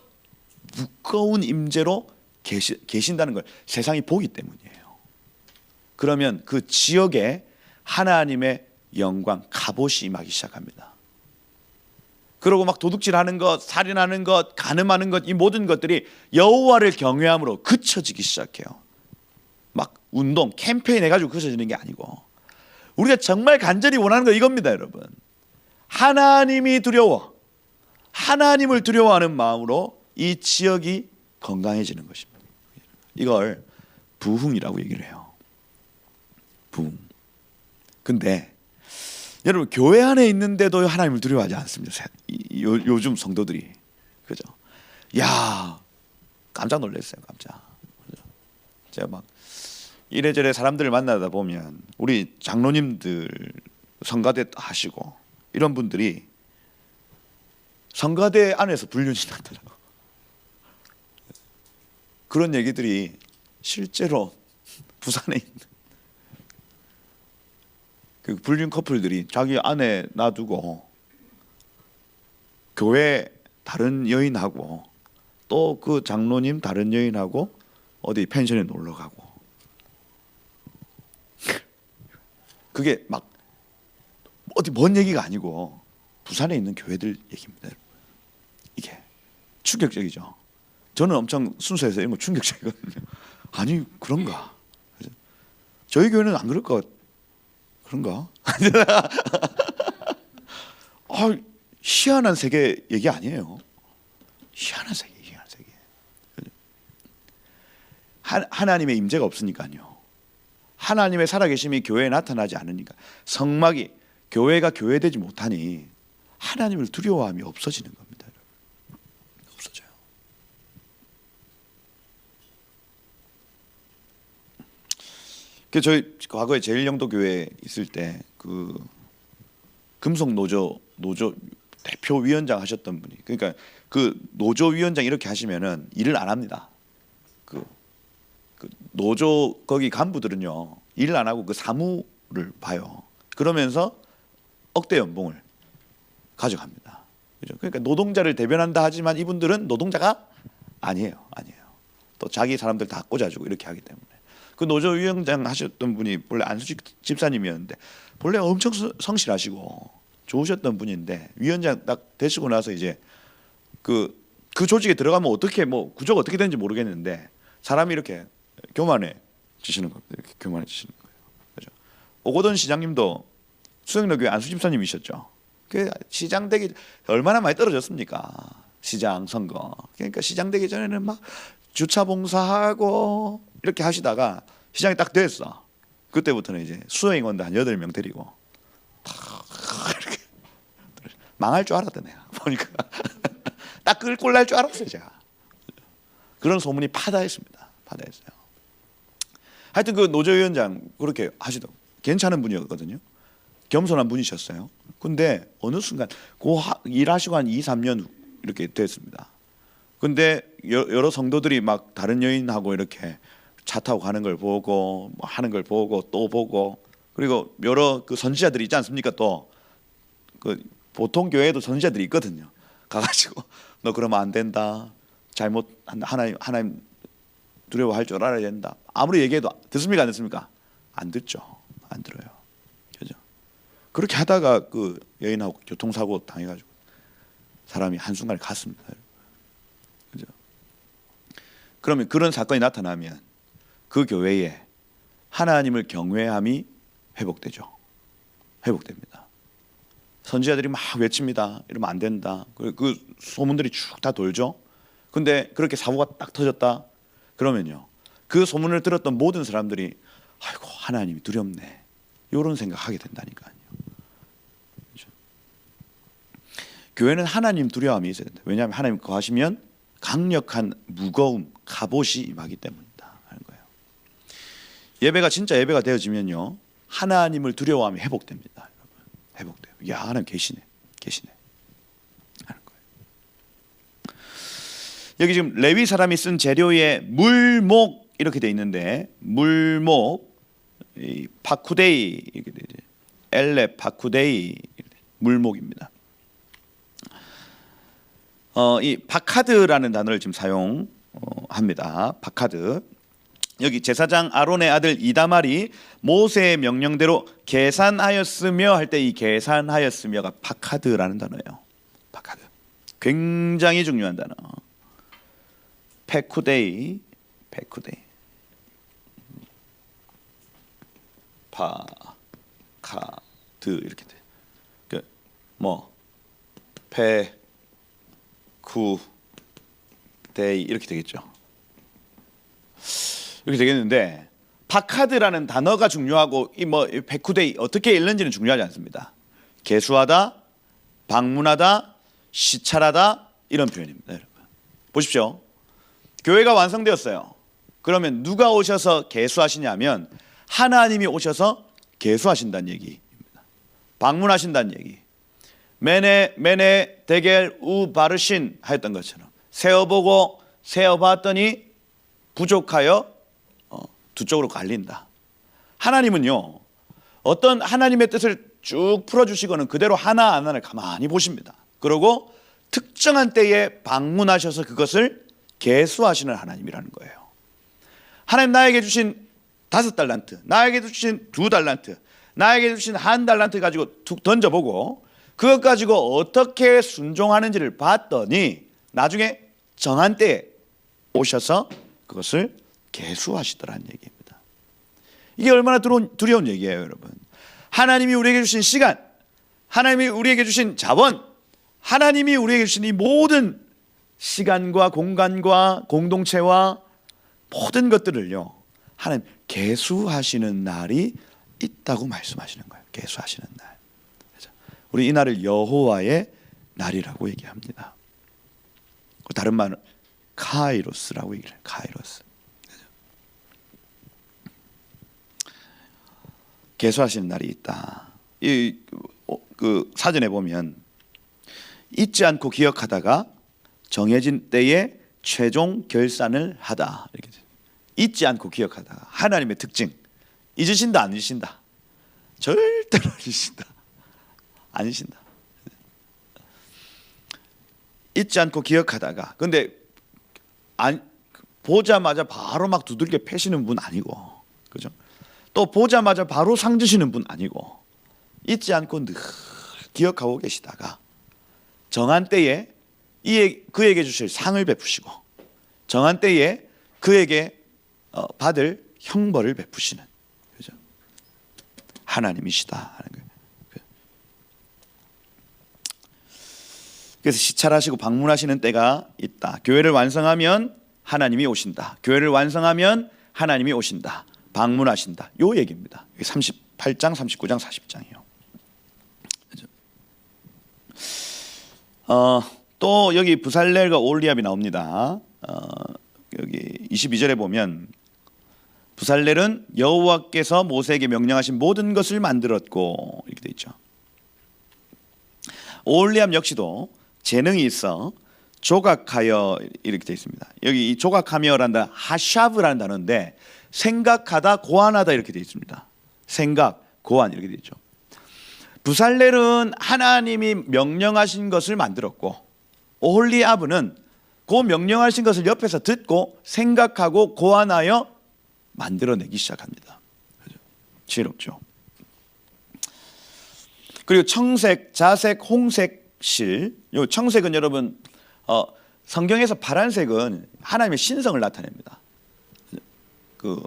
무거운 임재로 계신다는 걸 세상이 보기 때문이에요. 그러면 그 지역에 하나님의 영광, 갑옷이 임하기 시작합니다. 그러고 막 도둑질하는 것, 살인하는 것, 간음하는 것, 이 모든 것들이 여호와를 경외함으로 그쳐지기 시작해요. 막 운동, 캠페인 해가지고 그쳐지는 게 아니고 우리가 정말 간절히 원하는 거 이겁니다, 여러분. 하나님이 두려워, 하나님을 두려워하는 마음으로 이 지역이 건강해지는 것입니다. 이걸 부흥이라고 얘기를 해요. 부흥. 근데 여러분 교회 안에 있는데도 하나님을 두려워하지 않습니다. 요즘 성도들이. 그죠? 야, 깜짝 놀랐어요. 깜짝. 그죠? 제가 막 이래저래 사람들을 만나다 보면 우리 장로님들 성가대 하시고 이런 분들이 성가대 안에서 불륜이 났더라고. 그런 얘기들이 실제로 부산에 있는 그 불륜 커플들이 자기 아내 놔두고 교회 다른 여인하고 또 그 장로님 다른 여인하고 어디 펜션에 놀러 가고 그게 막 어디 먼 얘기가 아니고 부산에 있는 교회들 얘기입니다. 이게 충격적이죠. 저는 엄청 순수해서 이런 거 충격적이거든요. 아니 그런가? 저희 교회는 안 그럴 것 그런가? 희한한 세계 얘기 아니에요. 희한한 세계, 희한한 세계. 하나님의 임재가 없으니까요. 하나님의 살아계심이 교회에 나타나지 않으니까 성막이 교회가 교회되지 못하니 하나님을 두려워함이 없어지는 겁니다. 없어져요. 그 저희 과거에 제일영도교회 있을 때 그 금속 노조 대표 위원장 하셨던 분이 그러니까 그 노조 위원장 이렇게 하시면은 일을 안 합니다. 그 노조 거기 간부들은요 일을 안 하고 그 사무를 봐요. 그러면서 억대 연봉을 가져갑니다. 그죠? 그러니까 노동자를 대변한다 하지만 이분들은 노동자가 아니에요. 또 자기 사람들 다 꽂아주고 이렇게 하기 때문에 그 노조 위원장 하셨던 분이 원래 안수직 집사님이었는데 본래 엄청 성실하시고 좋으셨던 분인데 위원장 딱 되시고 나서 이제 그 조직에 들어가면 어떻게 뭐 구조가 어떻게 되는지 모르겠는데 사람이 이렇게 교만해지시는 겁니다. 이렇게 교만해지시는 거예요. 그죠? 오고돈 시장님도 수영로교회 안수 집사님이셨죠. 그 시장 되기 얼마나 많이 떨어졌습니까? 시장 선거. 그러니까 시장 되기 전에는 막 주차 봉사하고 이렇게 하시다가 시장이 딱 됐어. 그때부터는 이제 수행원도 한 8명 데리고 이렇게 망할 줄 알았다 내가 보니까 딱 그걸 꼴날 줄 알았어요 제가. 그런 소문이 파다했습니다. 파다했어요. 하여튼 그 노조위원장 그렇게 하시더라고. 괜찮은 분이었거든요. 겸손한 분이셨어요. 근데 어느 순간 그 일하시고 한 2, 3년 이렇게 됐습니다. 근데 여러 성도들이 막 다른 여인하고 이렇게 차 타고 가는 걸 보고 뭐 하는 걸 보고 또 보고 그리고 여러 그 선지자들이 있지 않습니까? 또 그 보통 교회에도 선지자들이 있거든요. 가가지고 너 그러면 안 된다. 잘못 하나님 두려워할 줄 알아야 된다. 아무리 얘기해도 듣습니까? 안 듣습니까? 안 듣죠. 안 들어요. 그죠? 그렇게 하다가 그 여인하고 교통사고 당해가지고 사람이 한순간에 갔습니다. 그죠? 그러면 그런 사건이 나타나면 그 교회에 하나님을 경외함이 회복되죠. 회복됩니다. 선지자들이 막 외칩니다. 이러면 안 된다. 그 소문들이 쭉 다 돌죠. 근데 그렇게 사고가 딱 터졌다. 그러면요. 그 소문을 들었던 모든 사람들이 아이고 하나님이 두렵네. 이런 생각하게 된다니까요. 그렇죠? 교회는 하나님 두려움이 있어야 된다. 왜냐하면 하나님 거하시면 강력한 무거움, 갑옷이 임하기 때문이다 하는 거예요. 예배가 진짜 예배가 되어지면요. 하나님을 두려워함이 회복됩니다. 여러분. 회복돼요. 야, 하나님 계시네. 하는 거예요. 여기 지금 레위 사람이 쓴 재료에 물목 이렇게 돼 있는데 물목 이 파쿠데이 이렇게 되죠. 엘레 파쿠데이 물목입니다. 이 바카드라는 단어를 지금 사용합니다. 바카드. 여기 제사장 아론의 아들 이다말이 모세의 명령대로 계산하였으며 할 때 이 계산하였으며가 바카드라는 단어예요. 바카드. 굉장히 중요한 단어. 페쿠데이. 파카드 이렇게 돼. 페쿠데이 이렇게 되겠죠. 이렇게 되겠는데 파카드라는 단어가 중요하고 이 뭐 페쿠데이 어떻게 읽는지는 중요하지 않습니다. 계수하다, 방문하다, 시찰하다 이런 표현입니다. 여러분 보십시오. 교회가 완성되었어요. 그러면 누가 오셔서 계수하시냐면 하나님이 오셔서 계수하신다는 얘기입니다. 방문하신다는 얘기. 메네 데겔 우 바르신 하였던 것처럼 세어보고 세어봤더니 부족하여 두 쪽으로 갈린다. 하나님은요 어떤 하나님의 뜻을 쭉 풀어주시고는 그대로 하나하나를 가만히 보십니다. 그리고 특정한 때에 방문하셔서 그것을 계수하시는 하나님이라는 거예요. 하나님 나에게 주신 5달란트, 나에게 주신 2달란트, 나에게 주신 1달란트 가지고 툭 던져보고 그것 가지고 어떻게 순종하는지를 봤더니 나중에 정한 때에 오셔서 그것을 계수하시더라는 얘기입니다. 이게 얼마나 두려운 얘기예요, 여러분. 하나님이 우리에게 주신 시간, 하나님이 우리에게 주신 자원, 하나님이 우리에게 주신 이 모든 시간과 공간과 공동체와 모든 것들을요 하나님 계수하시는 날이 있다고 말씀하시는 거예요. 계수하시는 날. 우리 이 날을 여호와의 날이라고 얘기합니다. 다른 말은 카이로스라고 얘기해요. 카이로스. 계수하시는 날이 있다. 그 사전에 보면 잊지 않고 기억하다가 정해진 때에 최종 결산을 하다. 이렇게 잊지 않고 기억하다가 하나님의 특징. 잊으신다 안 잊으신다? 절대로 안 잊으신다. 안 잊으신다. 잊지 않고 기억하다가 근데 보자마자 바로 막 두들겨 패시는 분 아니고, 그죠? 또 보자마자 바로 상 주시는 분 아니고 잊지 않고 늘 기억하고 계시다가 정한 때에 그에게 주실 상을 베푸시고 정한 때에 그에게 받을 형벌을 베푸시는, 그죠? 하나님이시다 하는 거예요. 그래서 시찰하시고 방문하시는 때가 있다. 교회를 완성하면 하나님이 오신다. 교회를 완성하면 하나님이 오신다. 방문하신다. 요 얘기입니다. 38장, 39장, 40장이요. 또 여기 부살렐과 올리압이 나옵니다. 여기 22절에 보면 부살렐은 여호와께서 모세에게 명령하신 모든 것을 만들었고 이렇게 돼 있죠. 올리압 역시도 재능이 있어 조각하여 이렇게 돼 있습니다. 여기 이 조각하며라는 하샤브라는 단어인데 생각하다, 고안하다 이렇게 돼 있습니다. 생각, 고안 이렇게 돼 있죠. 부살렐은 하나님이 명령하신 것을 만들었고 오홀리압은 그 명령하신 것을 옆에서 듣고 생각하고 고안하여 만들어내기 시작합니다. 지혜롭죠. 그리고 청색, 자색, 홍색 실. 요 청색은 여러분 성경에서 파란색은 하나님의 신성을 나타냅니다. 그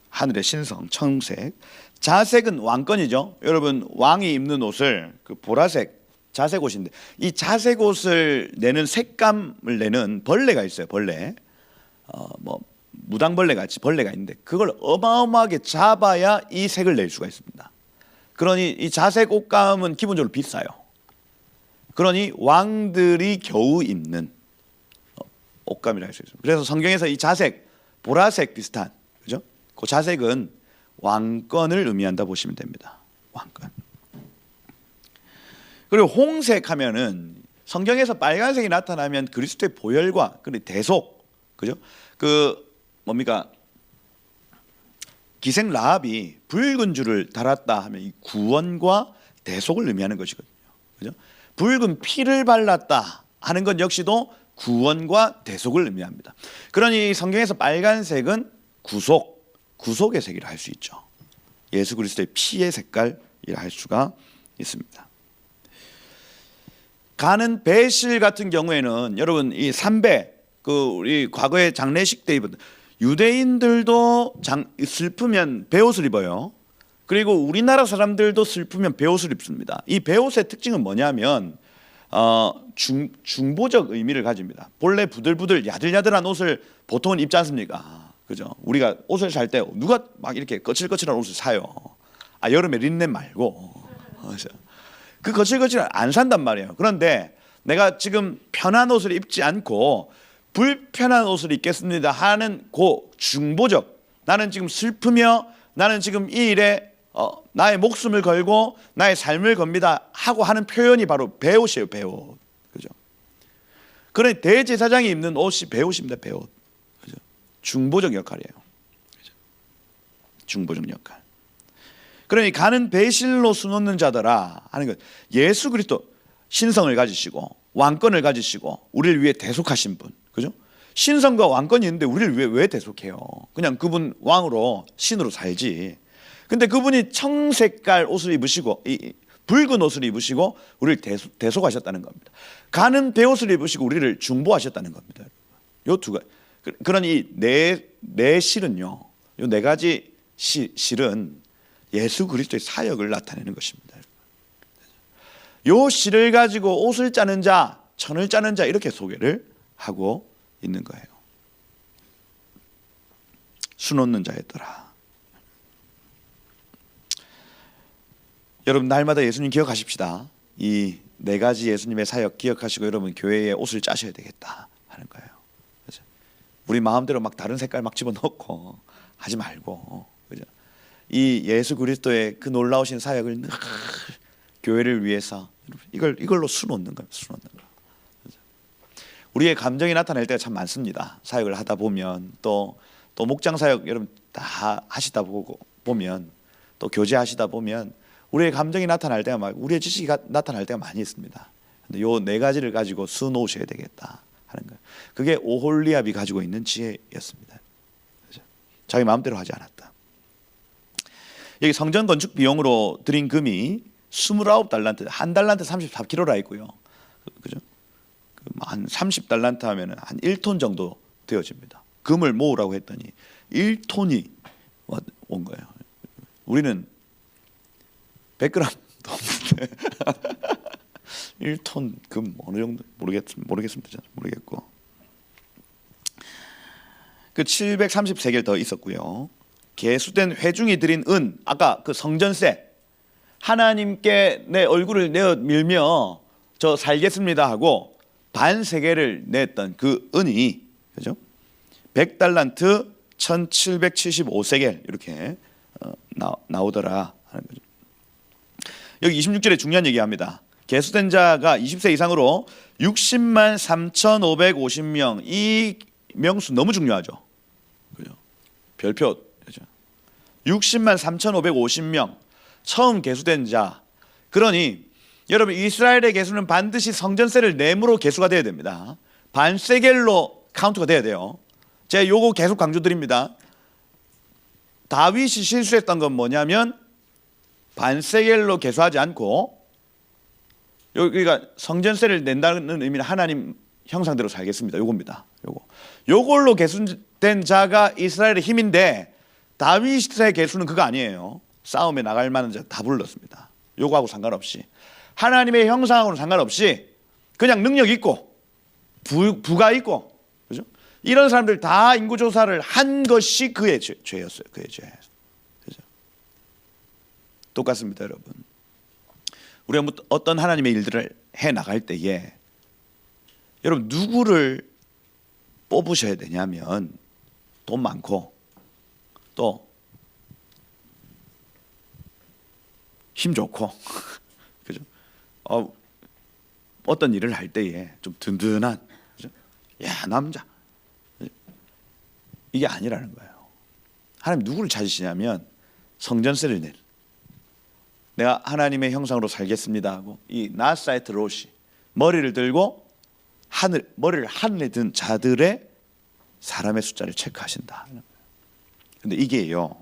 하늘의 신성, 청색. 자색은 왕권이죠. 여러분 왕이 입는 옷을 그 보라색 자색 옷인데 이 자색 옷을 내는 색감을 내는 벌레가 있어요. 벌레. 뭐 무당벌레 같이 벌레가 있는데 그걸 어마어마하게 잡아야 이 색을 낼 수가 있습니다. 그러니 이 자색 옷감은 기본적으로 비싸요. 그러니 왕들이 겨우 입는 옷감이라 할 수 있습니다. 그래서 성경에서 이 자색, 보라색 비슷한, 그죠? 그 자색은 왕권을 의미한다 보시면 됩니다. 왕권. 그리고 홍색 하면은 성경에서 빨간색이 나타나면 그리스도의 보혈과 그리고 대속, 그죠? 그 뭡니까? 기생 라합이 붉은 줄을 달았다 하면 이 구원과 대속을 의미하는 것이거든요. 그죠? 붉은 피를 발랐다 하는 것 역시도 구원과 대속을 의미합니다. 그러니 성경에서 빨간색은 구속의 색이라 할 수 있죠. 예수 그리스도의 피의 색깔이라 할 수가 있습니다. 가는 배실 같은 경우에는 여러분 이 삼배 우리 과거의 장례식 때 입은 유대인들도 슬프면 베옷을 입어요. 그리고 우리나라 사람들도 슬프면 베옷을 입습니다. 이 베옷의 특징은 뭐냐면 중보적 의미를 가집니다. 본래 부들부들 야들야들한 옷을 보통은 입지 않습니까? 그죠? 우리가 옷을 살 때 누가 막 이렇게 거칠거칠한 옷을 사요? 여름에 린넨 말고. 그죠? 그 거칠거칠한 안 산단 말이에요. 그런데 내가 지금 편한 옷을 입지 않고 불편한 옷을 입겠습니다 하는 그 중보적, 나는 지금 슬프며 나는 지금 이 일에 나의 목숨을 걸고 나의 삶을 겁니다 하고 하는 표현이 바로 베옷이에요. 베옷. 그죠? 그러니 대제사장이 입는 옷이 베옷입니다. 베옷. 그죠? 중보적 역할이에요. 그죠? 중보적 역할. 그러니 가는 배실로 수놓는 자들아 하는 것, 예수 그리스도 신성을 가지시고 왕권을 가지시고 우리를 위해 대속하신 분, 그죠? 신성과 왕권이 있는데 우리를 왜 대속해요? 그냥 그분 왕으로 신으로 살지. 근데 그분이 청색깔 옷을 입으시고 붉은 옷을 입으시고 우리를 대속하셨다는 겁니다. 가는 베옷을 입으시고 우리를 중보하셨다는 겁니다. 요 두 가지. 그러니 네 실은요, 요 네 가지 실은 예수 그리스도의 사역을 나타내는 것입니다. 요 실을 가지고 옷을 짜는 자, 천을 짜는 자 이렇게 소개를 하고 있는 거예요. 수놓는 자였더라. 여러분 날마다 예수님 기억하십시다. 이 네 가지 예수님의 사역 기억하시고 여러분 교회에 옷을 짜셔야 되겠다 하는 거예요. 그렇죠? 우리 마음대로 막 다른 색깔 막 집어넣고 하지 말고, 그죠? 이 예수 그리스도의 그 놀라우신 사역을 늘 교회를 위해서 이걸로 수놓는 거예요. 수놓는 거. 그죠? 우리의 감정이 나타날 때가 참 많습니다. 사역을 하다 보면 또 목장 사역 여러분 다 하시다 보면 또 교제하시다 보면 우리의 감정이 나타날 때가 막 우리의 지식이 나타날 때가 많이 있습니다. 근데 요 네 가지를 가지고 수놓으셔야 되겠다 하는 거예요. 그게 오홀리압이 가지고 있는 지혜였습니다. 그렇죠? 자기 마음대로 하지 않았다. 여기 성전 건축 비용으로 들인 금이 29달란트, 한 달란트 34kg라 있고요. 그죠? 한 30달란트 하면은 한 1톤 정도 되어집니다. 금을 모으라고 했더니 1톤이 온 거예요. 우리는 100g도 없는데 1톤 금 어느 정도 모르겠습니다. 모르겠고 그 730세겔 더 있었고요. 계수된 회중이 드린 은, 아까 그 성전세, 하나님께 내 얼굴을 내어 밀며 저 살겠습니다 하고 반 세겔을 냈던 그 은이, 그죠? 100달란트 1775세겔 이렇게 나오더라 하는 거죠. 여기 26절에 중요한 얘기합니다. 계수된 자가 20세 이상으로 60만 3,550명. 이 명수 너무 중요하죠. 그죠? 별표. 그죠? 60만 3,550명. 처음 계수된 자. 그러니 여러분 이스라엘의 계수는 반드시 성전세를 내므로 계수가 돼야 됩니다. 반세겔로 카운트가 돼야 돼요. 제가 요거 계속 강조드립니다. 다윗이 실수했던 건 뭐냐면 반세겔로 계수하지 않고, 여기가 성전세를 낸다는 의미는 하나님 형상대로 살겠습니다. 요겁니다. 요걸로 계수된 자가 이스라엘의 힘인데 다윗의 계수는 그거 아니에요. 싸움에 나갈 만한 자 다 불렀습니다. 요거하고 상관없이 하나님의 형상하고는 상관없이 그냥 능력 있고 부가 있고, 그죠? 이런 사람들 다 인구조사를 한 것이 그의 죄였어요. 그의 죄. 그죠? 똑같습니다, 여러분. 우리가 어떤 하나님의 일들을 해 나갈 때에 여러분 누구를 뽑으셔야 되냐면 돈 많고 또 힘 좋고 그죠? 어떤 일을 할 때에 좀 든든한, 그죠? 야 남자, 그죠? 이게 아니라는 거예요. 하나님 누구를 찾으시냐면 성전세를 낼, 내가 하나님의 형상으로 살겠습니다 하고 이 나사이트 로시 머리를 들고 머리를 하늘에 든 자들의 사람의 숫자를 체크하신다. 근데 이게요,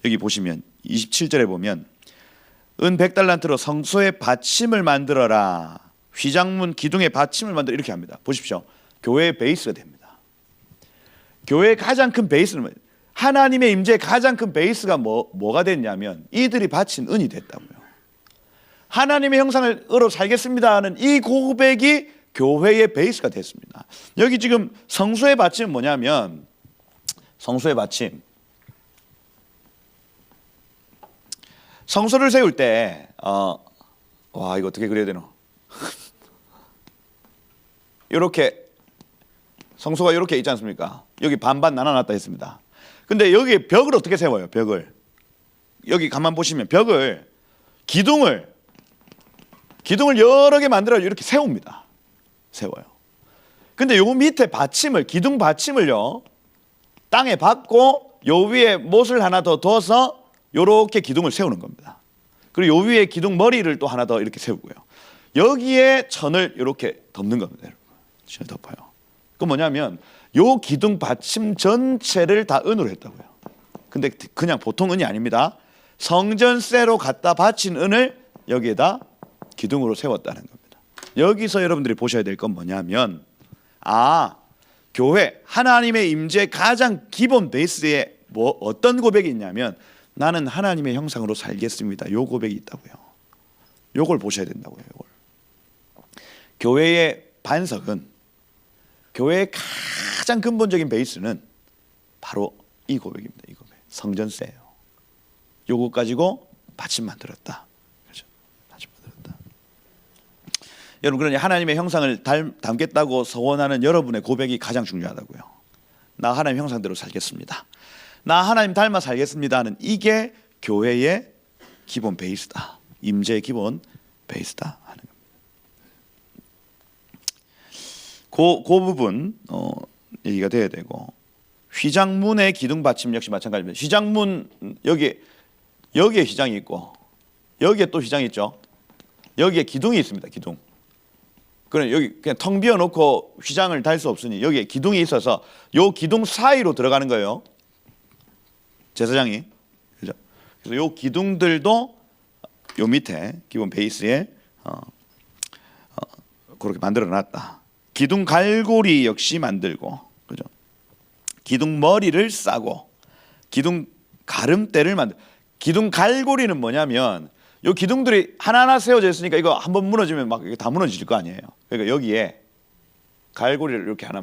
여기 보시면 27절에 보면 은 100달란트로 성소의 받침을 만들어라, 휘장문 기둥의 받침을 만들어, 이렇게 합니다. 보십시오. 교회의 베이스가 됩니다. 교회의 가장 큰 베이스는 하나님의 임재의 가장 큰 베이스가 뭐가 됐냐면 이들이 바친 은이 됐다고요. 하나님의 형상으로 살겠습니다 하는 이 고백이 교회의 베이스가 됐습니다. 여기 지금 성소의 받침은 뭐냐면 성소의 받침. 성소를 세울 때 와, 이거 어떻게 그려야 되노? 이렇게 성소가 이렇게 있지 않습니까? 여기 반반 나눠놨다 했습니다. 근데 여기 벽을 어떻게 세워요? 벽을 여기 가만 보시면 벽을 기둥을 여러 개 만들어 이렇게 세웁니다. 세워요. 근데 요 밑에 받침을 기둥 받침을요 땅에 박고 요 위에 못을 하나 더 둬서 요렇게 기둥을 세우는 겁니다. 그리고 요 위에 기둥 머리를 또 하나 더 이렇게 세우고요. 여기에 천을 이렇게 덮는 겁니다. 여러분. 천을 덮어요. 그 뭐냐면 요 기둥 받침 전체를 다 은으로 했다고요. 근데 그냥 보통 은이 아닙니다. 성전세로 갖다 바친 은을 여기에다 기둥으로 세웠다는 겁니다. 여기서 여러분들이 보셔야 될 건 뭐냐면 교회 하나님의 임재 가장 기본 베이스에 뭐 어떤 고백이 있냐면 나는 하나님의 형상으로 살겠습니다. 요 고백이 있다고요. 요걸 보셔야 된다고요. 요걸. 교회의 반석은 교회의 가장 근본적인 베이스는 바로 이 고백입니다. 이 고백. 성전세예요. 요거 가지고 받침 만들었다. 그렇죠? 받침 만들었다. 여러분 그러니 하나님의 형상을 담겠다고 서원하는 여러분의 고백이 가장 중요하다고요. 나 하나님 형상대로 살겠습니다. 나 하나님 닮아 살겠습니다는 이게 교회의 기본 베이스다. 임재의 기본 베이스다 하는 겁니다. 그 부분 얘기가 돼야 되고 휘장문의 기둥 받침 역시 마찬가지입니다. 휘장문 여기에 휘장이 있고 여기에 또 휘장이 있죠. 여기에 기둥이 있습니다. 기둥. 그럼 여기 그냥 텅 비어 놓고 휘장을 달 수 없으니 여기에 기둥이 있어서 요 기둥 사이로 들어가는 거예요. 제사장이. 그죠? 그래서 요 기둥들도 요 밑에 기본 베이스에 그렇게 만들어 놨다. 기둥 갈고리 역시 만들고, 그죠? 기둥 머리를 싸고, 기둥 가름대를 기둥 갈고리는 뭐냐면 요 기둥들이 하나하나 세워져 있으니까 이거 한번 무너지면 막 다 무너질 거 아니에요. 그러니까 여기에 갈고리를 이렇게 하나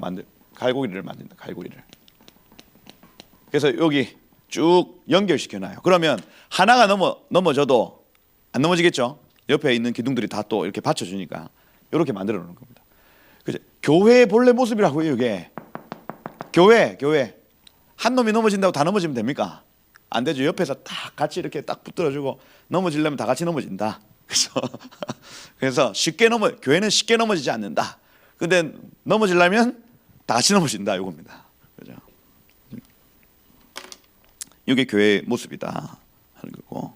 갈고리를 만든다. 갈고리를. 그래서 여기 쭉 연결시켜놔요. 그러면 하나가 넘어져도 안 넘어지겠죠. 옆에 있는 기둥들이 다 또 이렇게 받쳐주니까 이렇게 만들어 놓는 겁니다. 그죠? 교회의 본래 모습이라고요. 이게 교회 한 놈이 넘어진다고 다 넘어지면 됩니까? 안 되죠. 옆에서 딱 같이 이렇게 딱 붙들어주고 넘어지려면 다 같이 넘어진다. 그래서 교회는 쉽게 넘어지지 않는다. 근데 넘어지려면 다 같이 넘어진다. 이겁니다. 그죠? 이게 교회의 모습이다 하는 거고,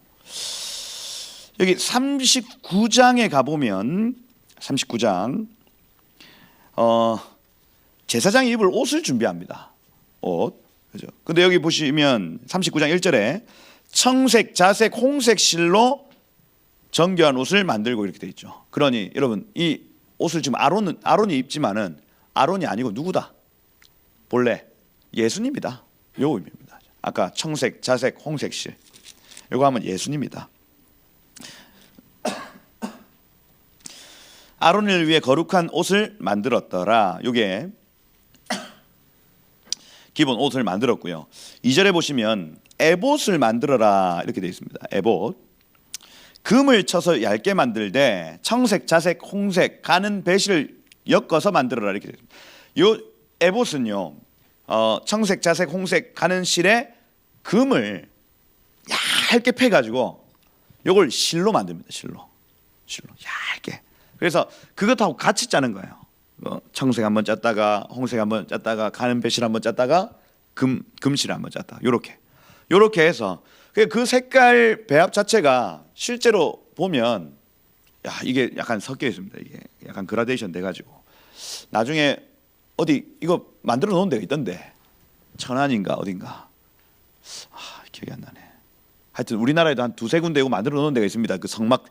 여기 39장에 가보면 39장 제사장이 입을 옷을 준비합니다. 옷. 그죠? 근데 여기 보시면 39장 1절에 청색, 자색, 홍색 실로 정교한 옷을 만들고 이렇게 돼 있죠. 그러니 여러분 이 옷을 지금 아론이 입지만은 아론이 아니고 누구다? 본래 예수님이다. 요 의미입니다. 아까 청색, 자색, 홍색 실. 요거 하면 예수님이다. 아론을 위해 거룩한 옷을 만들었더라. 요게 기본 옷을 만들었고요. 2절에 보시면 에봇을 만들어라 이렇게 되어 있습니다. 에봇. 금을 쳐서 얇게 만들되 청색, 자색, 홍색, 가는 배실을 엮어서 만들어라 이렇게 되어 있습니다. 요 에봇은요. 청색, 자색, 홍색 가는 실에 금을 얇게 패가지고 요걸 실로 만듭니다. 실로 얇게. 그래서 그것하고 같이 짜는 거예요. 청색 한번 짰다가 홍색 한번 짰다가 가는 배실 한번 짰다가 금실 한번 짰다가 요렇게 해서 그 색깔 배합 자체가 실제로 보면 이게 약간 섞여 있습니다. 이게 약간 그라데이션 돼가지고 나중에 어디 이거 만들어 놓은 데가 있던데 천안인가 어딘가 기억이 안 나네. 하여튼 우리나라에도 한 두세 군데 이거 만들어 놓은 데가 있습니다. 그 성막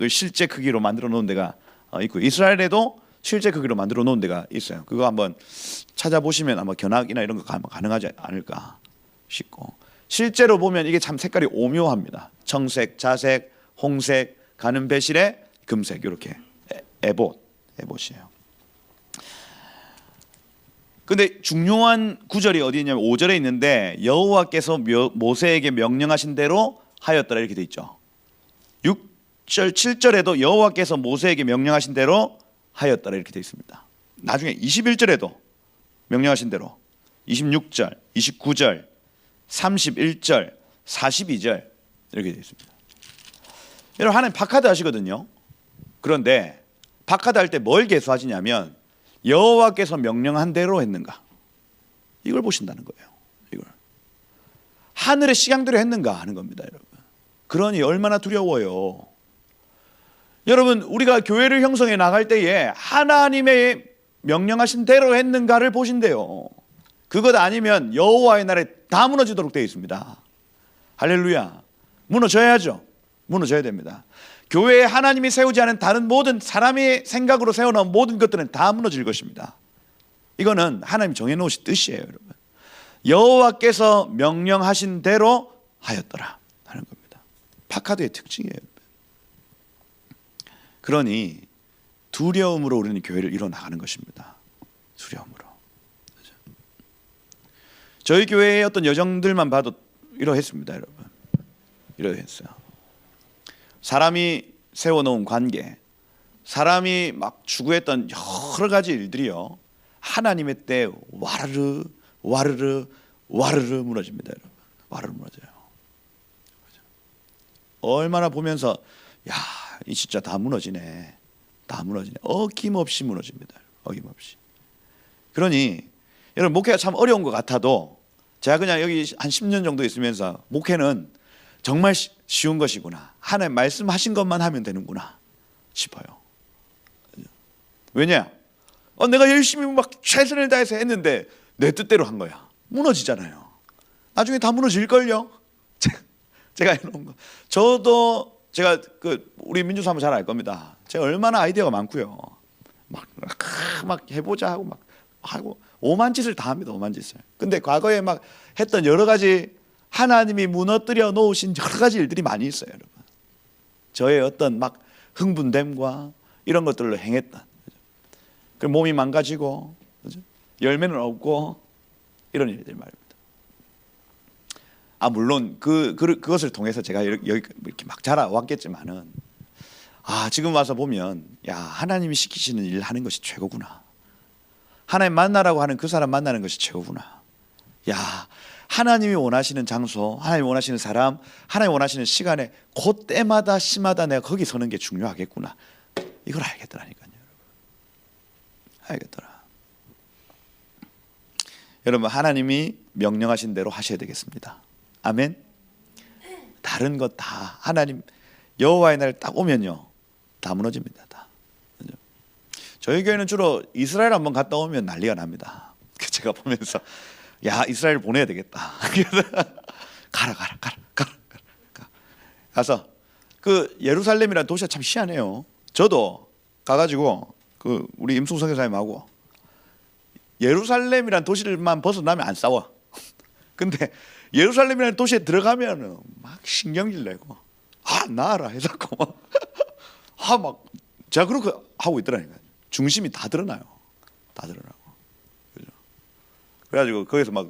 실제 크기로 만들어 놓은 데가 있고 이스라엘에도 실제 크기로 만들어 놓은 데가 있어요. 그거 한번 찾아보시면 아마 견학이나 이런 거 가능하지 않을까 싶고, 실제로 보면 이게 참 색깔이 오묘합니다. 청색, 자색, 홍색, 가는 배실에 금색 이렇게 에봇이에요. 근데 중요한 구절이 어디 있냐면 5절에 있는데 여호와께서 모세에게 명령하신 대로 하였더라 이렇게 돼 있죠. 6절 7절에도 여호와께서 모세에게 명령하신 대로 하였더라 이렇게 돼 있습니다. 나중에 21절에도 명령하신 대로 26절, 29절, 31절, 42절 이렇게 돼 있습니다. 여러분 하나님 박하드 하시거든요. 그런데 박하드 할 때 뭘 계수하시냐면 여호와께서 명령한 대로 했는가 이걸 보신다는 거예요. 이걸 하늘의 식양대로 했는가 하는 겁니다, 여러분. 그러니 얼마나 두려워요. 여러분 우리가 교회를 형성해 나갈 때에 하나님의 명령하신 대로 했는가를 보신대요. 그것 아니면 여호와의 날에 다 무너지도록 되어 있습니다. 할렐루야. 무너져야죠. 무너져야 됩니다. 교회에 하나님이 세우지 않은 다른 모든 사람의 생각으로 세워놓은 모든 것들은 다 무너질 것입니다. 이거는 하나님 정해놓으신 뜻이에요, 여러분. 여호와께서 명령하신 대로 하였더라 하는 겁니다. 박하드의 특징이에요. 그러니 두려움으로 우리는 교회를 이뤄나가는 것입니다. 두려움으로. 저희 교회의 어떤 여정들만 봐도 이러했습니다, 여러분. 이러했어요. 사람이 세워놓은 관계, 사람이 막 추구했던 여러 가지 일들이요, 하나님의 때 와르르 와르르 와르르 무너집니다, 여러분. 와르르 무너져요. 얼마나 보면서 야, 이 진짜 다 무너지네, 다 무너지네. 어김없이 무너집니다, 어김없이. 그러니 여러분 목회가 참 어려운 것 같아도 제가 그냥 여기 한 10년 정도 있으면서 목회는 정말 쉬운 것이구나, 하나님 말씀하신 것만 하면 되는구나 싶어요. 왜냐? 내가 열심히 막 최선을 다해서 했는데 내 뜻대로 한 거야. 무너지잖아요. 나중에 다 무너질걸요. 제가 해놓은 거. 저도 제가 우리 민주사무 잘 알 겁니다. 제가 얼마나 아이디어가 많고요. 막 해보자 하고 막 하고 오만 짓을 다 합니다. 오만 짓을. 근데 과거에 막 했던 여러 가지 하나님이 무너뜨려 놓으신 여러 가지 일들이 많이 있어요, 여러분. 저의 어떤 막 흥분됨과 이런 것들로 행했던. 그 몸이 망가지고, 그죠? 열매는 없고 이런 일들 말입니다. 물론 그것을 통해서 제가 여기 이렇게 막 자라왔겠지만은, 지금 와서 보면 야, 하나님이 시키시는 일 하는 것이 최고구나. 하나님 만나라고 하는 그 사람 만나는 것이 최고구나. 야, 하나님이 원하시는 장소, 하나님이 원하시는 사람, 하나님이 원하시는 시간에 그때마다 시마다 내가 거기 서는 게 중요하겠구나. 이걸 알겠더라니까요, 여러분. 알겠더라. 여러분 하나님이 명령하신 대로 하셔야 되겠습니다. 아멘. 다른 것 다 하나님 여호와의 날 딱 오면요, 다 무너집니다. 다. 저희 교회는 주로 이스라엘 한번 갔다 오면 난리가 납니다. 제가 보면서 야, 이스라엘 보내야 되겠다. 가라. 가서 그 예루살렘이라는 도시가 참 희한해요. 저도 가가지고 우리 임승석 선생님하고 예루살렘이라는 도시를만 벗어나면 안 싸워. 근데 예루살렘이라는 도시에 들어가면은 막 신경질 내고 나아라 해서고 막 제가 그렇게 하고 있더라니까요. 중심이 다 드러나요. 다 드러나고. 그죠? 그래가지고 거기서 막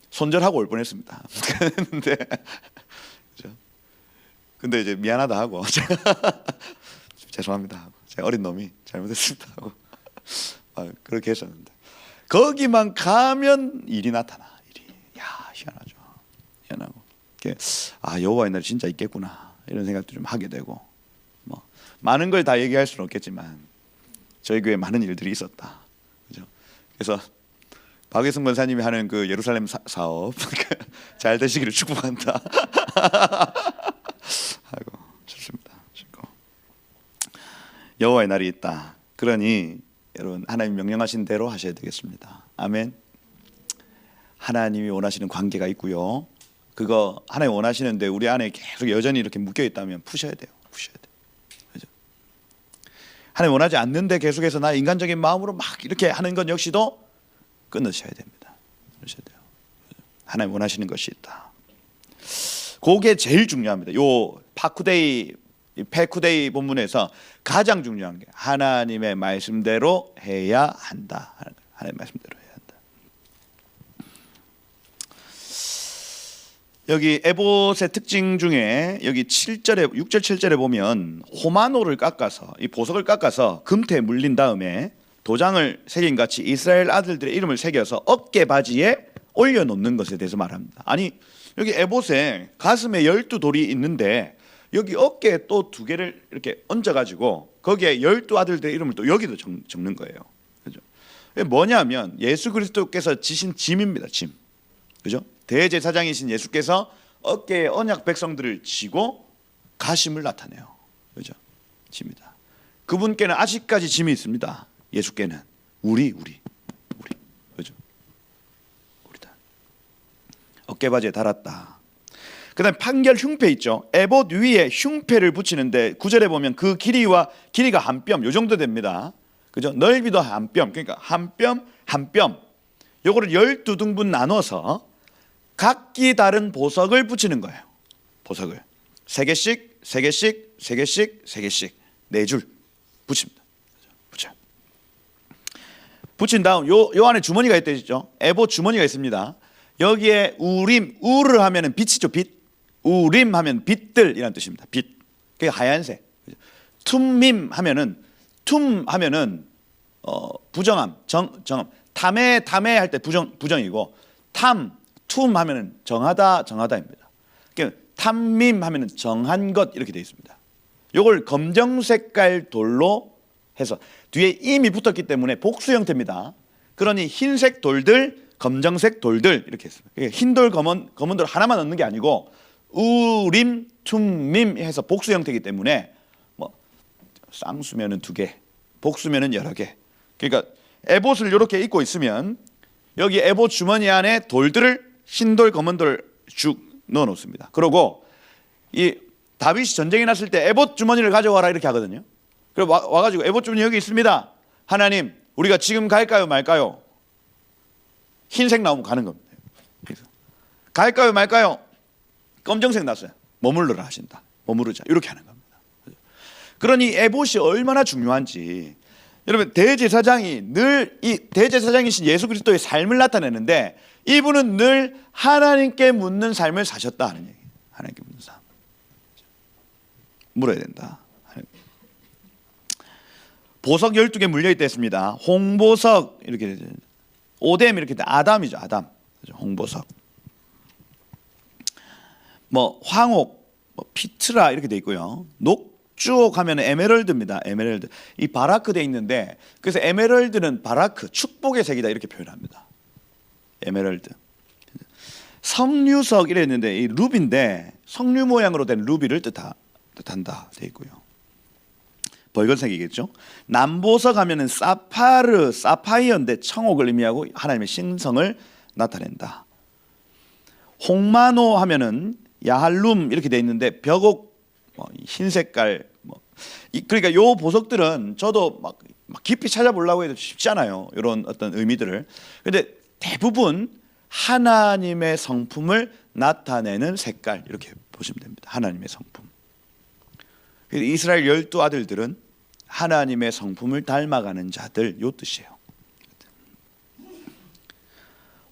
손절하고 올 뻔했습니다. 근데 이제 미안하다 하고 죄송합니다 하고 제가 어린 놈이 잘못했습니다 하고 그렇게 했었는데, 거기만 가면 일이 나타나. 일이 희한하죠. 희한하고 여호와의 날 진짜 있겠구나 이런 생각도 좀 하게 되고, 뭐 많은 걸 다 얘기할 수는 없겠지만 저희 교회에 많은 일들이 있었다. 그죠? 그래서 박예승 권사님이 하는 그 예루살렘 사업 잘 되시기를 축복한다. 아이고 좋습니다. 좋고. 여호와의 날이 있다. 그러니 여러분 하나님 명령하신 대로 하셔야 되겠습니다. 아멘. 하나님이 원하시는 관계가 있고요. 그거 하나님 원하시는데 우리 안에 계속 여전히 이렇게 묶여 있다면 푸셔야 돼요. 푸셔야 돼요. 그죠? 하나님 원하지 않는데 계속해서 나 인간적인 마음으로 막 이렇게 하는 건 역시도 끊으셔야 됩니다. 끊으셔야 돼요. 하나님 원하시는 것이 있다. 그게 제일 중요합니다. 요 페쿠데이 본문에서 가장 중요한 게 하나님의 말씀대로 해야 한다. 하나님의 말씀대로 해야 한다. 여기 에봇의 특징 중에 여기 7절에 6절 7절에 보면 호마노를 깎아서 이 보석을 깎아서 금태에 물린 다음에 도장을 새긴 같이 이스라엘 아들들의 이름을 새겨서 어깨 바지에 올려놓는 것에 대해서 말합니다. 아니 여기 에봇에 가슴에 12돌이 있는데 여기 어깨에 또 2개를 이렇게 얹어가지고 거기에 12아들들의 이름을 또 여기도 적는 거예요. 그죠? 뭐냐면 예수 그리스도께서 지신 짐입니다. 짐. 그죠? 대제사장이신 예수께서 어깨에 언약 백성들을 지고 가심을 나타내요. 그죠? 짐이다. 그분께는 아직까지 짐이 있습니다. 예수께는 우리 그죠? 우리다. 어깨바지에 달았다. 그다음 판결 흉패 있죠. 에봇 위에 흉패를 붙이는데 9절에 보면 그 길이가 한 뼘 요 정도 됩니다. 그죠? 넓이도 한 뼘. 그러니까 한 뼘. 요거를 12등분 나눠서 각기 다른 보석을 붙이는 거예요. 보석을 3개씩 4줄 붙입니다. 붙인 다음 요 안에 주머니가 있죠. 에봇 주머니가 있습니다. 여기에 우림, 우르 하면은 빛이죠. 빛. 우림 하면 빛들이라는 뜻입니다. 빛. 그게 하얀색. 툼밈 하면은 부정함, 정함. 탐해 할 때 부정이고 툼 하면은 정하다입니다. 그러니까 탐밈 하면은 정한 것 이렇게 되어 있습니다. 요걸 검정 색깔 돌로 해서 뒤에 임이 붙었기 때문에 복수 형태입니다. 그러니 흰색 돌들, 검정색 돌들 이렇게 했습니다. 흰 돌, 검은 돌 하나만 넣는 게 아니고 우림, 툼밈 해서 복수 형태이기 때문에 뭐 쌍수면은 2개, 복수면은 여러 개. 그러니까 에봇을 이렇게 입고 있으면 여기 에봇 주머니 안에 돌들을 흰돌, 검은돌 쭉 넣어 놓습니다. 그리고 이 다윗이 전쟁이 났을 때 에봇 주머니를 가져와라 이렇게 하거든요. 그래서 와가지고 에봇 주머니 여기 있습니다. 하나님, 우리가 지금 갈까요, 말까요? 흰색 나오면 가는 겁니다. 그래서 갈까요, 말까요? 검정색 났어요. 머물러라 하신다. 머무르자 이렇게 하는 겁니다. 그러니 에봇이 얼마나 중요한지 여러분 대제사장이 늘 이 대제사장이신 예수 그리스도의 삶을 나타내는데 이분은 늘 하나님께 묻는 삶을 사셨다 하는 얘기예요. 하나님께 묻는 삶. 물어야 된다. 보석 12개 물려있다 했습니다. 홍보석 이렇게 오뎀 이렇게 아담이죠. 아담. 홍보석. 뭐 황옥, 뭐 피트라 이렇게 돼 있고요. 녹주옥 하면 에메랄드입니다. 에메랄드. 이 바라크 돼 있는데 그래서 에메랄드는 바라크, 축복의 색이다 이렇게 표현합니다. 에메랄드. 석류석 이래 있는데 이 루비인데 석류 모양으로 된 루비를 뜻한다 돼 있고요. 벌건색이겠죠. 남보석 하면은 사파이어인데 청옥을 의미하고 하나님의 신성을 나타낸다. 홍마노 하면은 야할룸 이렇게 돼 있는데 벽옥 흰 색깔 그러니까 요 보석들은 저도 막 깊이 찾아보려고 해도 쉽지 않아요. 이런 어떤 의미들을. 근데 대부분 하나님의 성품을 나타내는 색깔 이렇게 보시면 됩니다. 하나님의 성품. 이스라엘 12아들들은 하나님의 성품을 닮아가는 자들 요 뜻이에요.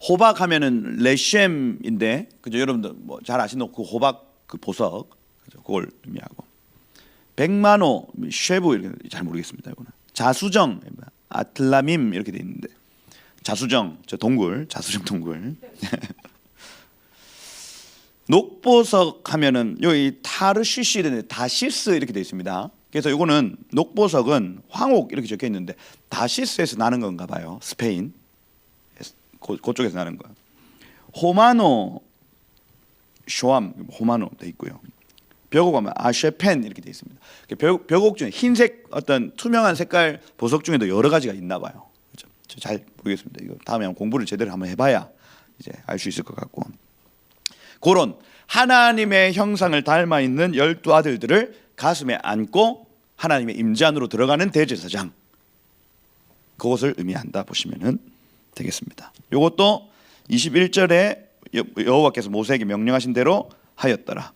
호박 하면은 레셴인데 그죠? 여러분들 뭐 잘 아시는 그 호박 그 보석 그죠? 그걸 의미하고 백만호 쉐부 이렇게 잘 모르겠습니다. 이거는 자수정 아틀라밈 이렇게 돼 있는데 자수정 저 동굴 자수정 동굴 녹보석 하면은 여기 타르시시 다시스 이렇게 돼 있습니다. 그래서 이거는 녹보석은 황옥 이렇게 적혀 있는데 다시스에서 나는 건가 봐요. 스페인 그쪽에서 나는 거야. 호마노 쇼암 호마노 돼 있고요. 벽옥 하면 아쉐펜 이렇게 돼 있습니다. 벽옥 중에 흰색 어떤 투명한 색깔 보석 중에도 여러 가지가 있나 봐요. 그렇죠? 잘 모르겠습니다. 이거 다음에 공부를 제대로 한번 해봐야 이제 알 수 있을 것 같고. 그런 하나님의 형상을 닮아 있는 12아들들을 가슴에 안고 하나님의 임재 안으로 들어가는 대제사장 그것을 의미한다 보시면 되겠습니다. 이것도 21절에 여호와께서 모세에게 명령하신 대로 하였더라.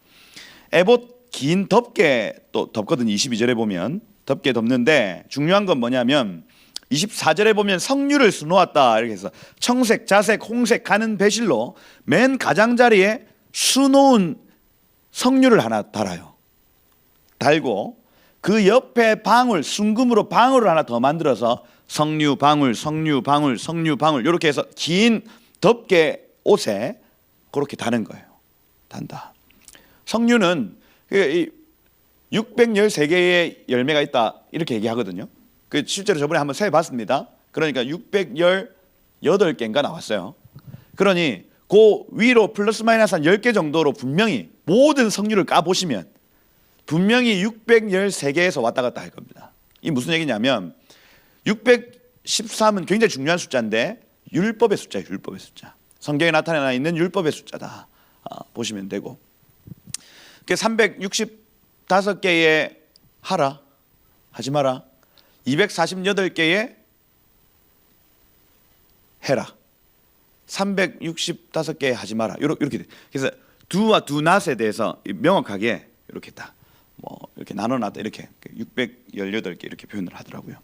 에봇 긴 덮개 또 덮거든. 22절에 보면 덮개 덮는데 중요한 건 뭐냐면 24절에 보면 석류를 수놓았다 이렇게 해서 청색, 자색, 홍색 가는 배실로 맨 가장자리에 수놓은 석류를 하나 달아요. 달고 그 옆에 방울, 순금으로 방울을 하나 더 만들어서 석류 방울, 석류 방울, 석류 방울 이렇게 해서 긴 덮개 옷에 그렇게 다는 거예요. 단다. 석류는 613개의 열매가 있다 이렇게 얘기하거든요. 그 실제로 저번에 한번 세봤습니다. 그러니까 618개인가 나왔어요. 그러니 그 위로 플러스 마이너스 한 10개 정도로 분명히 모든 석류를 까보시면 분명히 613개에서 왔다 갔다 할 겁니다. 이 무슨 얘기냐면 613은 굉장히 중요한 숫자인데 율법의 숫자예요. 율법의 숫자. 성경에 나타나 있는 율법의 숫자다 보시면 되고, 365개의 하라 하지 마라, 248개의 해라, 365개 하지 마라 이렇게 돼. 그래서 두와 두 낫에 대해서 명확하게 이렇게 딱 뭐 이렇게 나눠놨다 이렇게 618개 이렇게 표현을 하더라고요.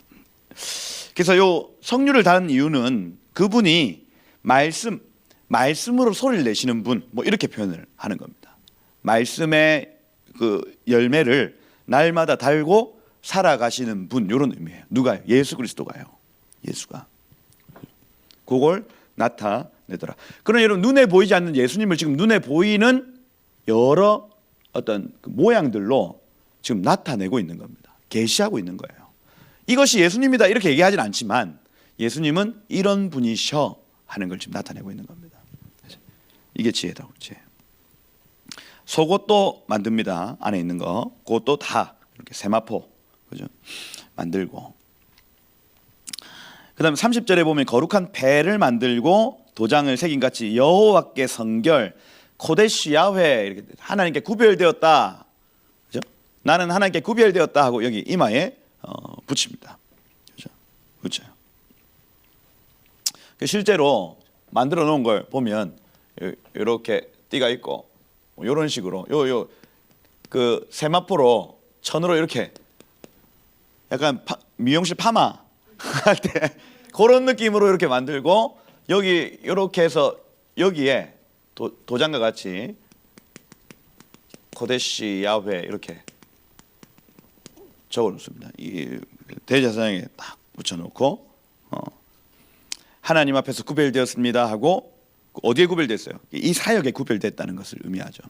그래서 요 석류를 다는 이유는 그분이 말씀으로 소리를 내시는 분 뭐 이렇게 표현을 하는 겁니다. 말씀의 그 열매를 날마다 달고 살아가시는 분 이런 의미예요. 누가요? 예수 그리스도가요. 예수가 그걸 나타내더라. 그러나 여러분 눈에 보이지 않는 예수님을 지금 눈에 보이는 여러 어떤 그 모양들로 지금 나타내고 있는 겁니다. 계시하고 있는 거예요. 이것이 예수님이다 이렇게 얘기하진 않지만 예수님은 이런 분이셔 하는 걸 지금 나타내고 있는 겁니다. 이게 지혜다. 지혜. 속옷도 만듭니다. 안에 있는 거. 그것도 다 이렇게 세마포 그죠? 만들고. 그다음에 30절에 보면 거룩한 배를 만들고 도장을 새긴 같이 여호와께 성결 코데시 야훼 이렇게 하나님께 구별되었다. 그죠? 나는 하나님께 구별되었다 하고 여기 이마에 붙입니다. 그죠? 붙여요. 실제로 만들어 놓은 걸 보면 이렇게 띠가 있고 이런 식으로 그 세마포로 천으로 이렇게 약간 미용실 파마 할 때 그런 느낌으로 이렇게 만들고 여기 이렇게 해서 여기에 도장과 같이 코데시 야훼 이렇게 적어 놓습니다. 이 대제사장에 딱 붙여놓고 하나님 앞에서 구별되었습니다 하고 어디에 구별됐어요? 이 사역에 구별됐다는 것을 의미하죠.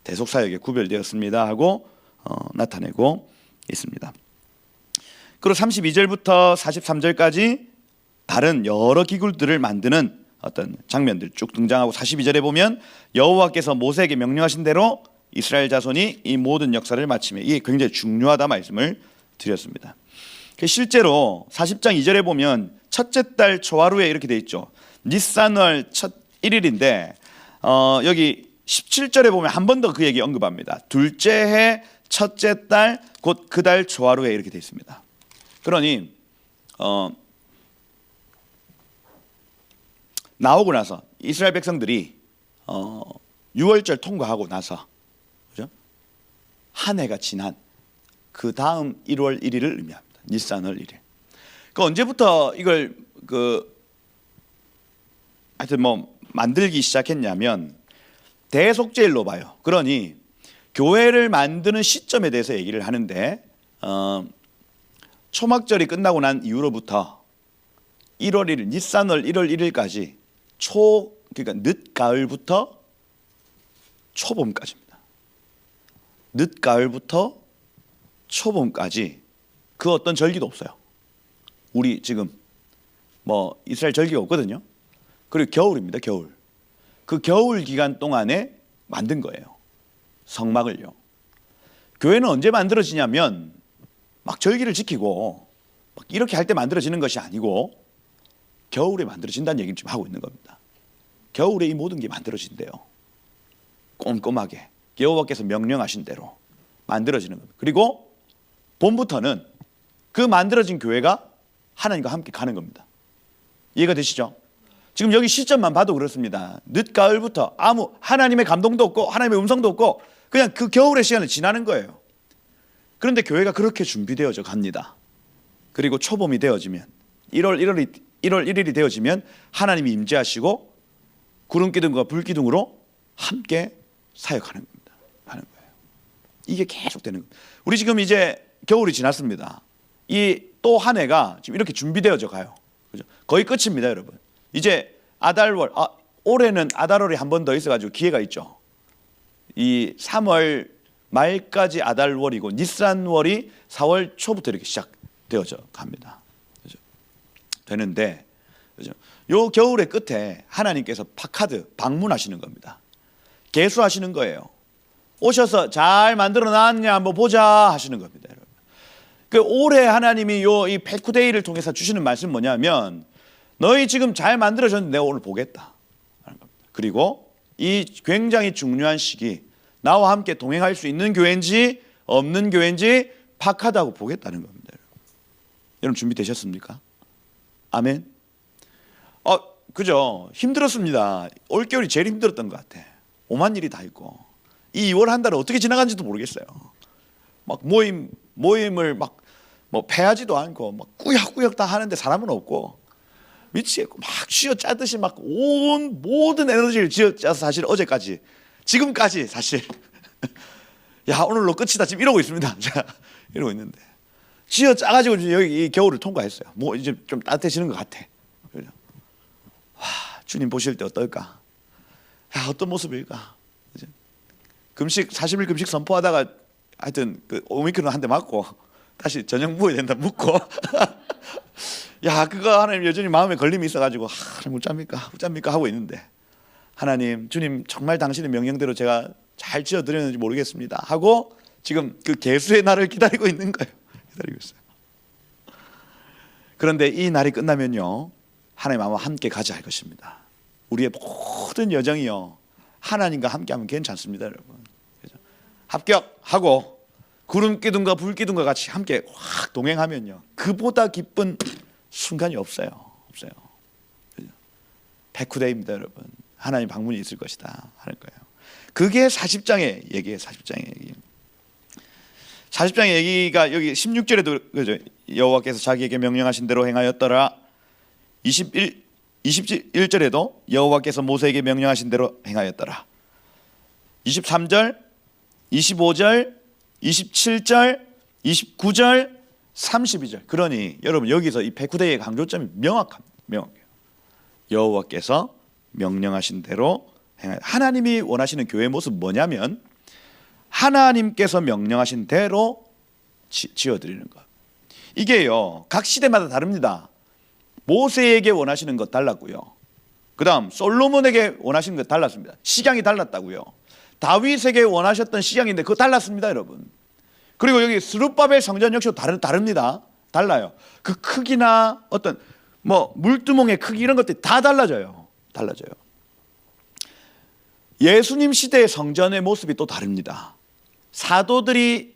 대속 사역에 구별되었습니다 하고 나타내고 있습니다. 그리고 32절부터 43절까지 다른 여러 기구들을 만드는 어떤 장면들 쭉 등장하고 42절에 보면 여호와께서 모세에게 명령하신 대로 이스라엘 자손이 이 모든 역사를 마치며 이게 굉장히 중요하다 말씀을 드렸습니다. 실제로 40장 2절에 보면 첫째 달 초하루에 이렇게 돼 있죠. 니산월 첫 1일인데 여기 17절에 보면 한 번 더 그 얘기 언급합니다. 둘째 해 첫째 달 곧 그 달 초하루에 이렇게 돼 있습니다. 그러니 나오고 나서 이스라엘 백성들이 6월절 통과하고 나서 그죠? 한 해가 지난 그 다음 1월 1일을 의미합니다. 니산월 1일. 그 언제부터 이걸 하여튼 뭐 만들기 시작했냐면 대속죄일로 봐요. 그러니 교회를 만드는 시점에 대해서 얘기를 하는데 초막절이 끝나고 난 이후로부터 1월 1일 니산월 1월 1일까지 그러니까 늦가을부터 초봄까지입니다. 늦가을부터 초봄까지 그 어떤 절기도 없어요. 우리 지금 뭐 이스라엘 절기가 없거든요. 그리고 겨울입니다. 겨울. 그 겨울 기간 동안에 만든 거예요. 성막을요. 교회는 언제 만들어지냐면 막 절기를 지키고 막 이렇게 할 때 만들어지는 것이 아니고 겨울에 만들어진다는 얘기를 지금 하고 있는 겁니다. 겨울에 이 모든 게 만들어진대요. 꼼꼼하게 여호와께서 명령하신 대로 만들어지는 겁니다. 그리고 봄부터는 그 만들어진 교회가 하나님과 함께 가는 겁니다. 이해가 되시죠? 지금 여기 시점만 봐도 그렇습니다. 늦가을부터 아무 하나님의 감동도 없고 하나님의 음성도 없고 그냥 그 겨울의 시간을 지나는 거예요. 그런데 교회가 그렇게 준비되어져 갑니다. 그리고 초봄이 되어지면 1월 1일이 되어지면 하나님이 임재하시고 구름 기둥과 불 기둥으로 함께 사역하는 겁니다. 하는 거예요. 이게 계속 되는 겁니다. 우리 지금 이제 겨울이 지났습니다. 이 또 한 해가 지금 이렇게 준비되어져 가요. 그죠? 거의 끝입니다, 여러분. 이제 아달월, 올해는 아달월이 한 번 더 있어가지고 기회가 있죠. 이 3월 말까지 아달월이고 니산월이 4월 초부터 이렇게 시작되어져 갑니다. 그죠? 되는데, 그죠? 요 겨울의 끝에 하나님께서 파카드 방문하시는 겁니다. 계수하시는 거예요. 오셔서 잘 만들어 놨냐 한번 보자 하시는 겁니다, 여러분. 그 올해 하나님이 이 백후데이를 통해서 주시는 말씀은 뭐냐면, 너희 지금 잘 만들어졌는데 내가 오늘 보겠다 하는 겁니다. 그리고 이 굉장히 중요한 시기, 나와 함께 동행할 수 있는 교회인지 없는 교회인지 파카드하고 보겠다는 겁니다. 여러분 준비되셨습니까? 아멘. 그죠? 힘들었습니다. 올겨울이 제일 힘들었던 것 같아. 오만 일이 다 있고 이 2월 한 달은 어떻게 지나간지도 모르겠어요. 막 모임을 막 뭐 패하지도 않고 막 꾸역꾸역 다 하는데 사람은 없고 미치겠고 막 쥐어짜듯이 막 온 모든 에너지를 쥐어짜서 사실 어제까지 지금까지 사실 야 오늘로 끝이다 지금 이러고 있습니다. 제가 이러고 있는데 쥐어짜가지고 여기 이 겨울을 통과했어요. 뭐 이제 좀 따뜻해지는 것 같아. 그죠? 와 주님 보실 때 어떨까? 야 어떤 모습일까? 그죠? 금식 40일 금식 선포하다가 하여튼 그 오미크론 한 대 맞고 다시 저녁 먹어야 된다 묻고 야 그거 하나님 여전히 마음에 걸림이 있어가지고 하나님 웃잡니까 하고 있는데 하나님 주님 정말 당신의 명령대로 제가 잘 지어드렸는지 모르겠습니다 하고 지금 그 계수의 날을 기다리고 있는 거예요. 기다리고 있어요. 그런데 이 날이 끝나면요 하나님 아마 함께 가자 할 것입니다. 우리의 모든 여정이요 하나님과 함께하면 괜찮습니다, 여러분. 그죠? 합격하고 구름 기둥과 불 기둥과 같이 함께 확 동행하면요 그보다 기쁜 순간이 없어요. 백후대입니다, 여러분. 하나님 방문이 있을 것이다 하는 거예요. 그게 40장의 얘기예요. 40장의 얘기가 여기 16절에도 그죠? 여호와께서 자기에게 명령하신 대로 행하였더라. 21절에도 여호와께서 모세에게 명령하신 대로 행하였더라. 23절, 25절, 27절, 29절, 32절. 그러니 여러분 여기서 이 백후대의 강조점이 명확해요. 여호와께서 명령하신 대로 행하여. 하나님이 원하시는 교회의 모습은 뭐냐면 하나님께서 명령하신 대로 지어드리는 것. 이게요 각 시대마다 다릅니다. 모세에게 원하시는 것 달랐고요. 그 다음 솔로몬에게 원하시는 것 달랐습니다. 식양이 달랐다고요. 다윗에게 원하셨던 식양인데 그거 달랐습니다, 여러분. 그리고 여기 스룹바벨 성전 역시 다릅니다. 달라요. 그 크기나 어떤 뭐 물두멍의 크기 이런 것들이 다 달라져요. 예수님 시대의 성전의 모습이 또 다릅니다. 사도들이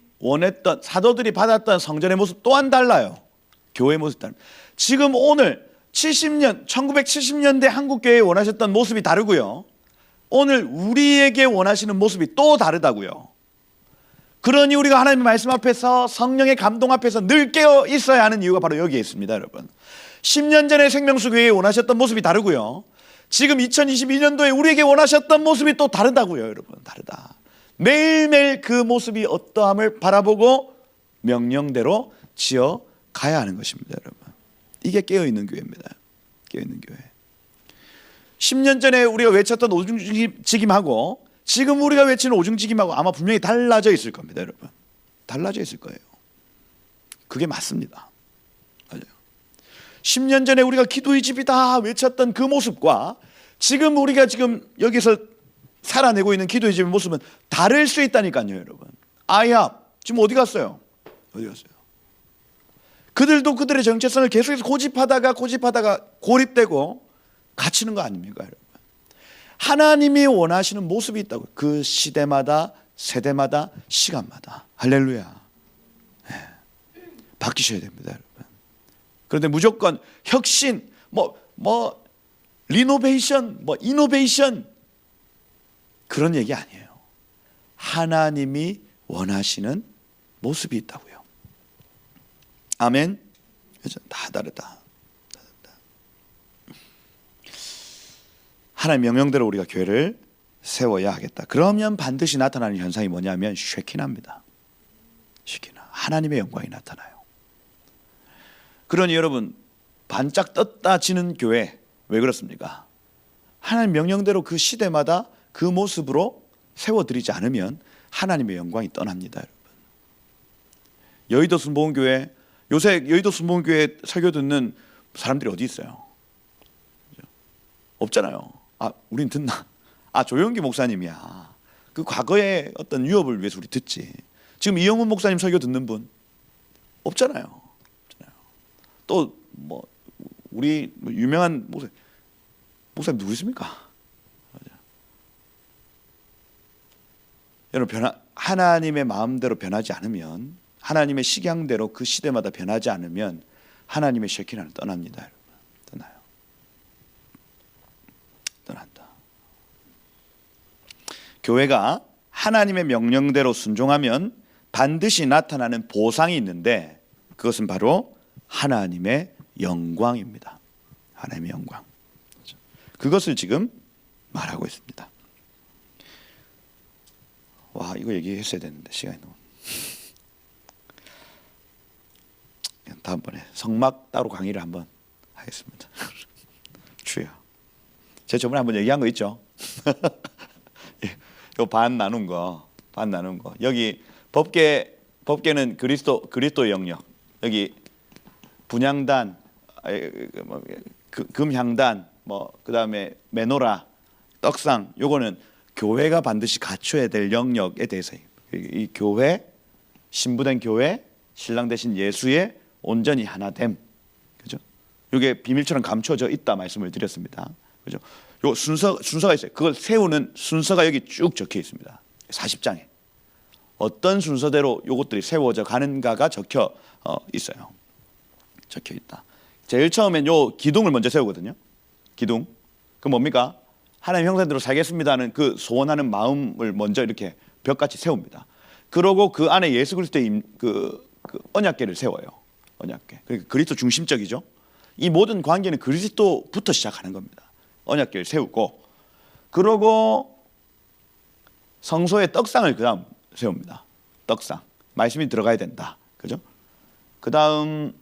받았던 성전의 모습 또한 달라요. 교회의 모습 다릅니다. 지금 오늘 1970년대 한국교회에 원하셨던 모습이 다르고요. 오늘 우리에게 원하시는 모습이 또 다르다고요. 그러니 우리가 하나님의 말씀 앞에서 성령의 감동 앞에서 늘 깨어 있어야 하는 이유가 바로 여기에 있습니다, 여러분. 10년 전에 생명수 교회에 원하셨던 모습이 다르고요. 지금 2022년도에 우리에게 원하셨던 모습이 또 다르다고요, 여러분. 다르다. 매일매일 그 모습이 어떠함을 바라보고 명령대로 지어 가야 하는 것입니다, 여러분. 이게 깨어있는 교회입니다. 깨어있는 교회. 10년 전에 우리가 외쳤던 오중직임하고 지금 우리가 외치는 오중직임하고 아마 분명히 달라져 있을 겁니다, 여러분. 달라져 있을 거예요. 그게 맞습니다. 맞아요. 10년 전에 우리가 기도의 집이다 외쳤던 그 모습과 지금 우리가 지금 여기서 살아내고 있는 기도의 집의 모습은 다를 수 있다니까요, 여러분. 아이합 지금 어디 갔어요? 그들도 그들의 정체성을 계속해서 고집하다가 고립되고 갇히는 거 아닙니까, 여러분? 하나님이 원하시는 모습이 있다고. 그 시대마다, 세대마다, 시간마다. 할렐루야. 네. 바뀌셔야 됩니다, 여러분. 그런데 무조건 혁신, 리노베이션, 이노베이션 그런 얘기 아니에요. 하나님이 원하시는 모습이 있다고요. 아멘. 그렇죠? 다 다르다. 하나님 명령대로 우리가 교회를 세워야 하겠다. 그러면 반드시 나타나는 현상이 뭐냐면 쉐키나입니다. 쉐키나, 하나님의 영광이 나타나요. 그러니 여러분, 반짝 떴다 지는 교회 왜 그렇습니까? 하나님 명령대로 그 시대마다 그 모습으로 세워드리지 않으면 하나님의 영광이 떠납니다. 여러분, 여의도 순복음교회, 요새 여의도 순복음교회 설교 듣는 사람들이 어디 있어요? 없잖아요. 아, 우린 듣나? 아, 조영기 목사님이야. 그 과거의 어떤 유업을 위해서 우리 듣지. 지금 이영훈 목사님 설교 듣는 분 없잖아요. 또 뭐 우리 유명한 목사님 누구 있습니까? 여러분, 하나님의 마음대로 변하지 않으면, 하나님의 식양대로 그 시대마다 변하지 않으면 하나님의 쉐키나는 떠납니다. 여러분, 떠나요. 떠난다. 교회가 하나님의 명령대로 순종하면 반드시 나타나는 보상이 있는데, 그것은 바로 하나님의 영광입니다. 하나님의 영광. 그것을 지금 말하고 있습니다. 와, 이거 얘기했어야 되는데 시간이 너무. 다음번에 성막 따로 강의를 한번 하겠습니다. 주여. 제가 저번에 한번 얘기한 거 있죠? 요 반 나눈 거. 여기 법계는 그리스도의 영역. 여기 분향단, 금향단, 그다음에 메노라, 떡상, 요거는 교회가 반드시 갖춰야 될 영역에 대해서, 이 교회, 신부된 교회, 신랑 되신 예수의 온전히 하나됨, 그죠? 이게 비밀처럼 감춰져 있다 말씀을 드렸습니다, 그죠? 요 순서가 있어요. 그걸 세우는 순서가 여기 쭉 적혀 있습니다. 40장에 어떤 순서대로 요것들이 세워져 가는가가 적혀 있어요. 적혀 있다. 제일 처음엔 요 기둥을 먼저 세우거든요. 기둥. 그 뭡니까? 하나님 형상대로 살겠습니다는 그 소원하는 마음을 먼저 이렇게 벽같이 세웁니다. 그러고 그 안에 예수 그리스도의 그 언약궤를 세워요. 언약궤. 그러니까 그리스도 중심적이죠. 이 모든 관계는 그리스도부터 시작하는 겁니다. 언약궤를 세우고, 그러고 성소의 떡상을 그다음 세웁니다. 떡상. 말씀이 들어가야 된다. 그죠? 그다음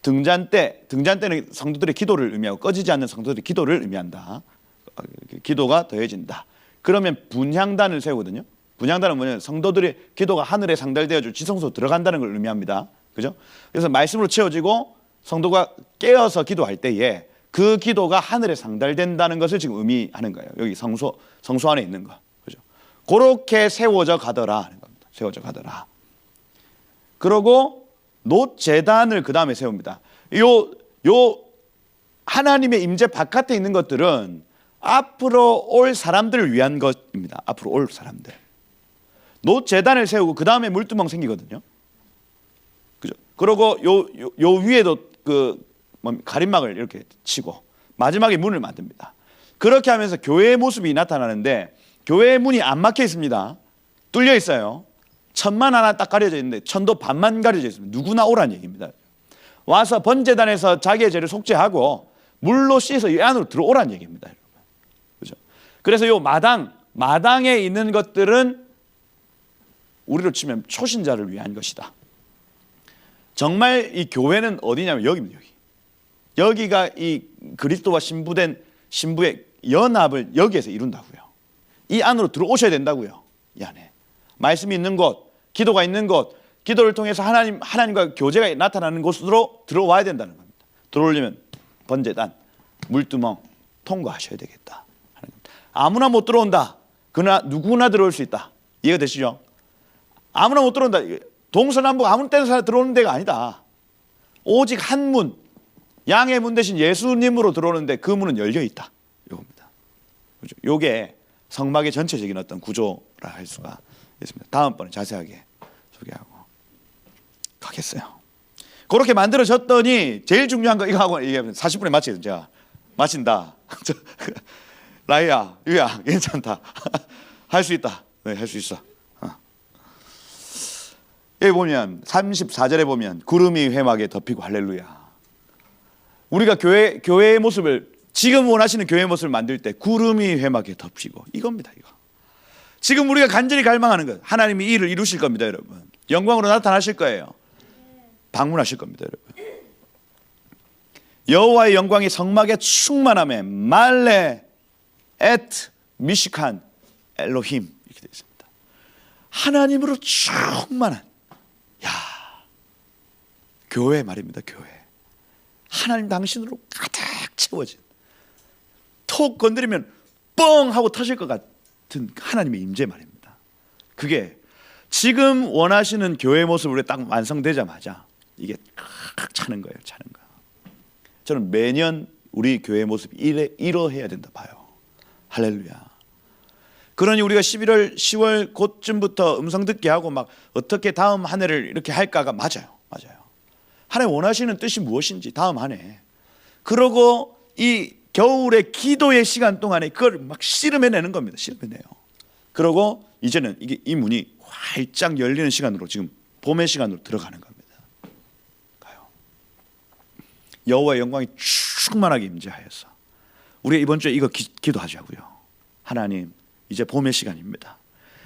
등잔대는 성도들의 기도를 의미하고, 꺼지지 않는 성도들의 기도를 의미한다. 기도가 더해진다. 그러면 분향단을 세우거든요. 분향단은 뭐냐면 성도들의 기도가 하늘에 상달되어 지성소 들어간다는 걸 의미합니다. 그죠? 그래서 말씀으로 채워지고 성도가 깨어서 기도할 때에 그 기도가 하늘에 상달된다는 것을 지금 의미하는 거예요. 여기 성소 안에 있는 거. 그죠? 그렇게 세워져 가더라 하는 겁니다. 세워져 가더라. 그러고 노제단을 그 다음에 세웁니다. 요 하나님의 임재 바깥에 있는 것들은 앞으로 올 사람들을 위한 것입니다. 앞으로 올 사람들. 노제단을 세우고 그 다음에 물두멍 생기거든요. 그죠? 그리고 요 위에도 가림막을 이렇게 치고 마지막에 문을 만듭니다. 그렇게 하면서 교회의 모습이 나타나는데, 교회의 문이 안 막혀 있습니다. 뚫려 있어요. 천만 하나 딱 가려져 있는데 천도 반만 가려져 있습니다. 누구나 오라는 얘기입니다. 와서 번제단에서 자기의 죄를 속죄하고 물로 씻어서 이 안으로 들어오라는 얘기입니다. 그죠? 그래서 요 마당에 있는 것들은 우리로 치면 초신자를 위한 것이다. 정말 이 교회는 어디냐면 여기입니다. 여기가 이 그리스도와 신부의 연합을 여기에서 이룬다고요. 이 안으로 들어오셔야 된다고요. 이 안에 말씀이 있는 곳, 기도가 있는 곳, 기도를 통해서 하나님과 교제가 나타나는 곳으로 들어와야 된다는 겁니다. 들어오려면 번제단, 물두멍 통과하셔야 되겠다 하는 겁니다. 아무나 못 들어온다. 그러나 누구나 들어올 수 있다. 이해가 되시죠? 아무나 못 들어온다. 동서남북 아무 때나 들어오는 데가 아니다. 오직 한 문, 양의 문 대신 예수님으로 들어오는데 그 문은 열려 있다. 이겁니다. 그렇죠? 이게 성막의 전체적인 어떤 구조라 할 수가 있습니다. 다음번에 자세하게 소개하고 가겠어요. 그렇게 만들어졌더니 제일 중요한 거 이거 하고 얘기하면 40분에 마치겠습니다. 제가 마친다. 라이야, 유야, 괜찮다. 할 수 있다. 네, 할 수 있어. 여기 보면 34절에 보면 구름이 회막에 덮이고 할렐루야. 우리가 교회의 모습을 지금 원하시는 교회 모습을 만들 때 구름이 회막에 덮이고 이겁니다. 이거. 지금 우리가 간절히 갈망하는 것, 하나님이 이 일을 이루실 겁니다, 여러분. 영광으로 나타나실 거예요. 방문하실 겁니다, 여러분. 여호와의 영광이 성막에 충만함에 말레 에트 미시칸 엘로힘 이렇게 되어 있습니다. 하나님으로 충만한, 야, 교회 말입니다. 교회. 하나님 당신으로 가득 채워진, 톡 건드리면 뻥 하고 터질 것 같은 하나님의 임재 말입니다. 그게 지금 원하시는 교회 모습으로 딱 완성되자마자 이게 칵 차는 거예요. 차는 거. 저는 매년 우리 교회 모습이 이러해야 된다 봐요. 할렐루야. 그러니 우리가 11월 10월 곧쯤부터 음성 듣게 하고 막 어떻게 다음 한 해를 이렇게 할까가 맞아요. 하나님 원하시는 뜻이 무엇인지 다음 한 해. 그러고 이 겨울의 기도의 시간 동안에 그걸 막 씨름해내는 겁니다. 씨름해내요. 그러고 이제는 이 문이 활짝 열리는 시간으로 지금 봄의 시간으로 들어가는 겁니다. 가요. 여호와의 영광이 충만하게 임재하여서 우리가 이번 주에 이거 기도하자고요. 하나님, 이제 봄의 시간입니다.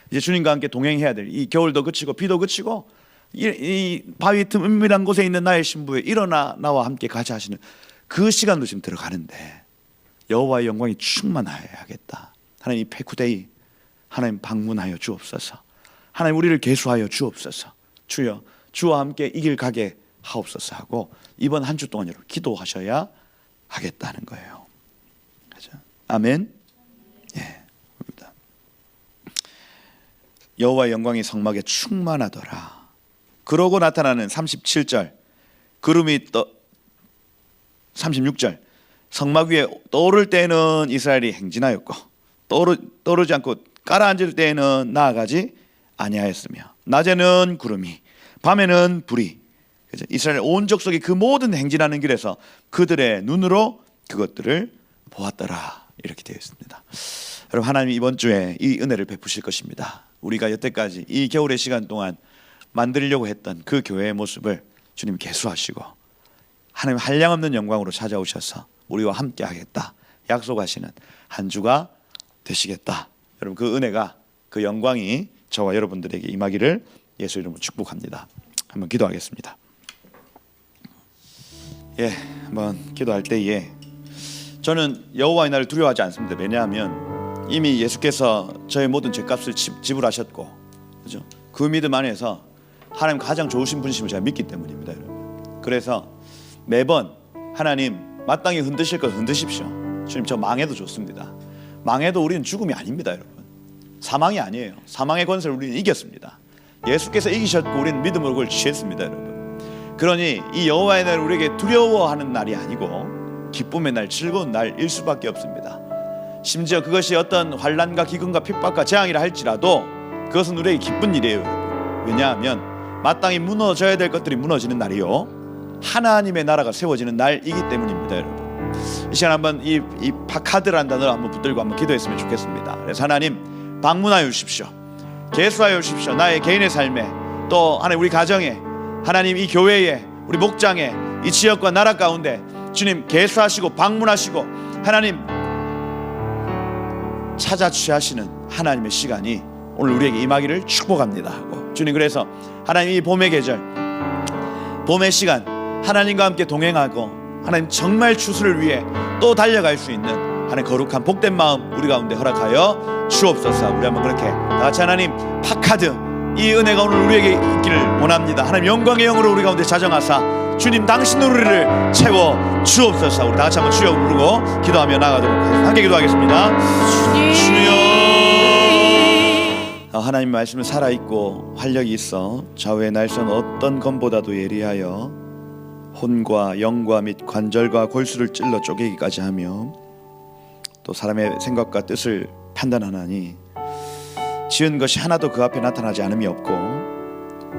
이제 주님과 함께 동행해야 될 이 겨울도 그치고 비도 그치고 이 바위 틈 은밀한 곳에 있는 나의 신부에 일어나 나와 함께 가자 하시는 그 시간으로 지금 들어가는데 여호와의 영광이 충만하여야겠다. 하나님, 이 페쿠데이 하나님 방문하여 주옵소서. 하나님, 우리를 계수하여 주옵소서. 주여, 주와 함께 이 길 가게 하옵소서 하고 이번 한 주 동안 여러분 기도하셔야 하겠다는 거예요. 그렇죠? 아멘. 예. 여호와의 영광이 성막에 충만하더라. 그러고 나타나는 37절 구름이 36절 성막 위에 떠오를 때에는 이스라엘이 행진하였고 떠오르지 않고 가라앉을 때에는 나아가지 아니하였으며 낮에는 구름이 밤에는 불이, 이스라엘 온 족속이 그 모든 행진하는 길에서 그들의 눈으로 그것들을 보았더라. 이렇게 되어 있습니다. 여러분, 하나님이 이번 주에 이 은혜를 베푸실 것입니다. 우리가 여태까지 이 겨울의 시간 동안 만들려고 했던 그 교회의 모습을 주님 계수하시고 하나님 한량없는 영광으로 찾아오셔서 우리와 함께 하겠다 약속하시는 한 주가 되시겠다. 여러분, 그 은혜가, 그 영광이 저와 여러분들에게 임하기를 예수 이름으로 축복합니다. 한번 기도하겠습니다. 예, 한번 기도할 때에 저는 여호와의 날을 두려워하지 않습니다. 왜냐하면 이미 예수께서 저의 모든 죄값을 지불하셨고, 그죠? 그 믿음 안에서 하나님 가장 좋으신 분이심을 제가 믿기 때문입니다, 여러분. 그래서 매번 하나님 마땅히 흔드실 것 흔드십시오. 주님, 저 망해도 좋습니다. 망해도 우리는 죽음이 아닙니다, 여러분. 사망이 아니에요. 사망의 권세를 우리는 이겼습니다. 예수께서 이기셨고 우리는 믿음으로 그걸 취했습니다, 여러분. 그러니 이 여호와의 날 우리에게 두려워하는 날이 아니고 기쁨의 날, 즐거운 날일 수밖에 없습니다. 심지어 그것이 어떤 환난과 기근과 핍박과 재앙이라 할지라도 그것은 우리에게 기쁜 일이에요, 여러분. 왜냐하면 마땅히 무너져야 될 것들이 무너지는 날이요, 하나님의 나라가 세워지는 날이기 때문입니다, 여러분. 이 시간 한번 이 파카드라는 단어를 한번 붙들고 한번 기도했으면 좋겠습니다. 그래서 하나님 방문하여 주십시오. 계수하여 주십시오. 나의 개인의 삶에, 또 하나님 우리 가정에, 하나님 이 교회에, 우리 목장에, 이 지역과 나라 가운데 주님 계수하시고 방문하시고 하나님 찾아 취하시는 하나님의 시간이 오늘 우리에게 임하기를 축복합니다 하고, 주님, 그래서 하나님 이 봄의 계절, 봄의 시간 하나님과 함께 동행하고 하나님 정말 추수를 위해 또 달려갈 수 있는 하나님 거룩한 복된 마음 우리 가운데 허락하여 주옵소서. 우리 한번 그렇게 다 같이 하나님 파카드, 이 은혜가 오늘 우리에게 있기를 원합니다. 하나님 영광의 영으로 우리 가운데 자정하사 주님 당신으로 우리를 채워 주옵소서. 우리 다 같이 한번 주여 부르고 기도하며 나가도록 하겠습니다. 함께 기도하겠습니다. 주여, 하나님 말씀은 살아있고 활력이 있어 좌우의 날선 어떤 검보다도 예리하여 혼과 영과 및 관절과 골수를 찔러 쪼개기까지 하며 또 사람의 생각과 뜻을 판단하나니 지은 것이 하나도 그 앞에 나타나지 않음이 없고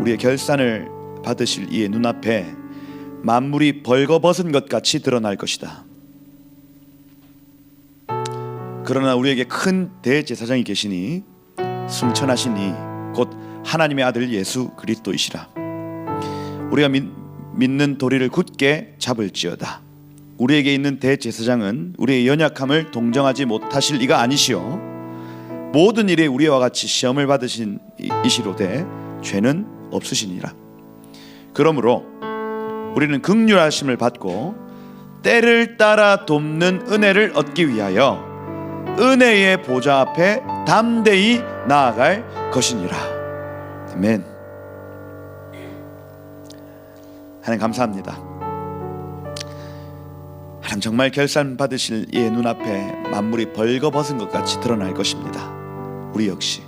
우리의 결산을 받으실 이의 눈앞에 만물이 벌거벗은 것 같이 드러날 것이다. 그러나 우리에게 큰 대제사장이 계시니 승천하신 이 곧 하나님의 아들 예수 그리스도이시라. 우리가 믿는 도리를 굳게 잡을지어다. 우리에게 있는 대제사장은 우리의 연약함을 동정하지 못하실 이가 아니시오 모든 일에 우리와 같이 시험을 받으신 이시로되 죄는 없으시니라. 그러므로 우리는 긍휼하심을 받고 때를 따라 돕는 은혜를 얻기 위하여 은혜의 보좌 앞에 담대히 나아갈 것이니라. 아멘. 하나님 감사합니다. 하나님 정말 결산 받으실 이의 눈앞에 만물이 벌거벗은 것 같이 드러날 것입니다. 우리 역시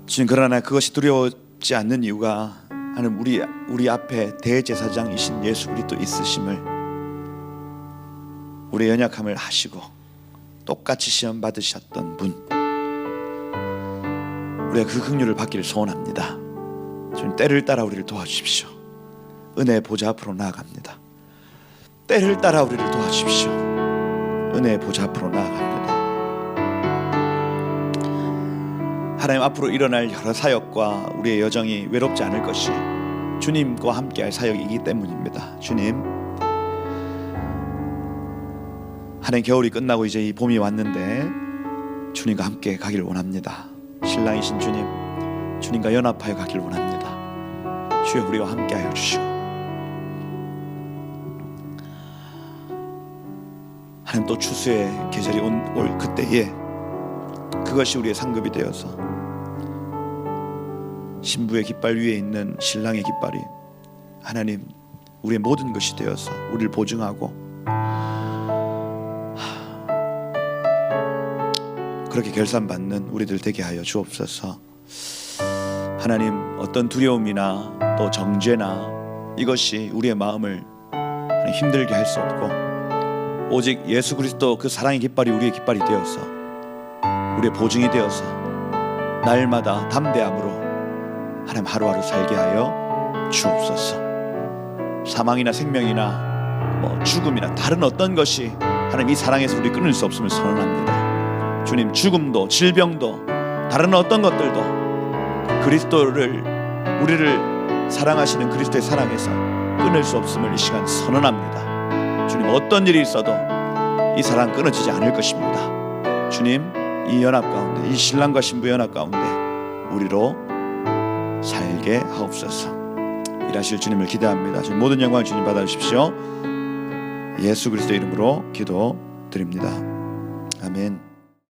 주님, 그러나 그것이 두려워지 않는 이유가 하나님 우리 앞에 대제사장이신 예수 그리스도 있으심을, 우리의 연약함을 아시고 똑같이 시험 받으셨던 분, 우리가 그 긍휼을 받기를 소원합니다. 주님, 때를 따라 우리를 도와주십시오. 은혜의 보좌 앞으로 나아갑니다. 때를 따라 우리를 도와주십시오. 은혜의 보좌 앞으로 나아갑니다. 하나님, 앞으로 일어날 여러 사역과 우리의 여정이 외롭지 않을 것이 주님과 함께할 사역이기 때문입니다. 주님, 하나님, 겨울이 끝나고 이제 이 봄이 왔는데 주님과 함께 가기를 원합니다. 신랑이신 주님, 주님과 연합하여 가기를 원합니다. 주여, 우리와 함께하여 주시고 하나님, 또 추수의 계절이 올 그때에 그것이 우리의 상급이 되어서 신부의 깃발 위에 있는 신랑의 깃발이 하나님 우리의 모든 것이 되어서 우리를 보증하고 그렇게 결산받는 우리들 되게 하여 주옵소서. 하나님, 어떤 두려움이나 또 정죄나 이것이 우리의 마음을 힘들게 할 수 없고 오직 예수 그리스도 그 사랑의 깃발이 우리의 깃발이 되어서 우리의 보증이 되어서 날마다 담대함으로 하나님 하루하루 살게 하여 주옵소서. 사망이나 생명이나 죽음이나 다른 어떤 것이 하나님 이 사랑에서 우리 끊을 수 없음을 선언합니다. 주님, 죽음도 질병도 다른 어떤 것들도 그리스도를, 우리를 사랑하시는 그리스도의 사랑에서 끊을 수 없음을 이 시간 선언합니다. 주님, 어떤 일이 있어도 이 사랑 끊어지지 않을 것입니다. 주님, 이 연합 가운데, 이 신랑과 신부 연합 가운데 우리로 살게 하옵소서. 일하실 주님을 기대합니다. 주님, 모든 영광을 주님 받아주십시오. 예수 그리스도 이름으로 기도드립니다. 아멘.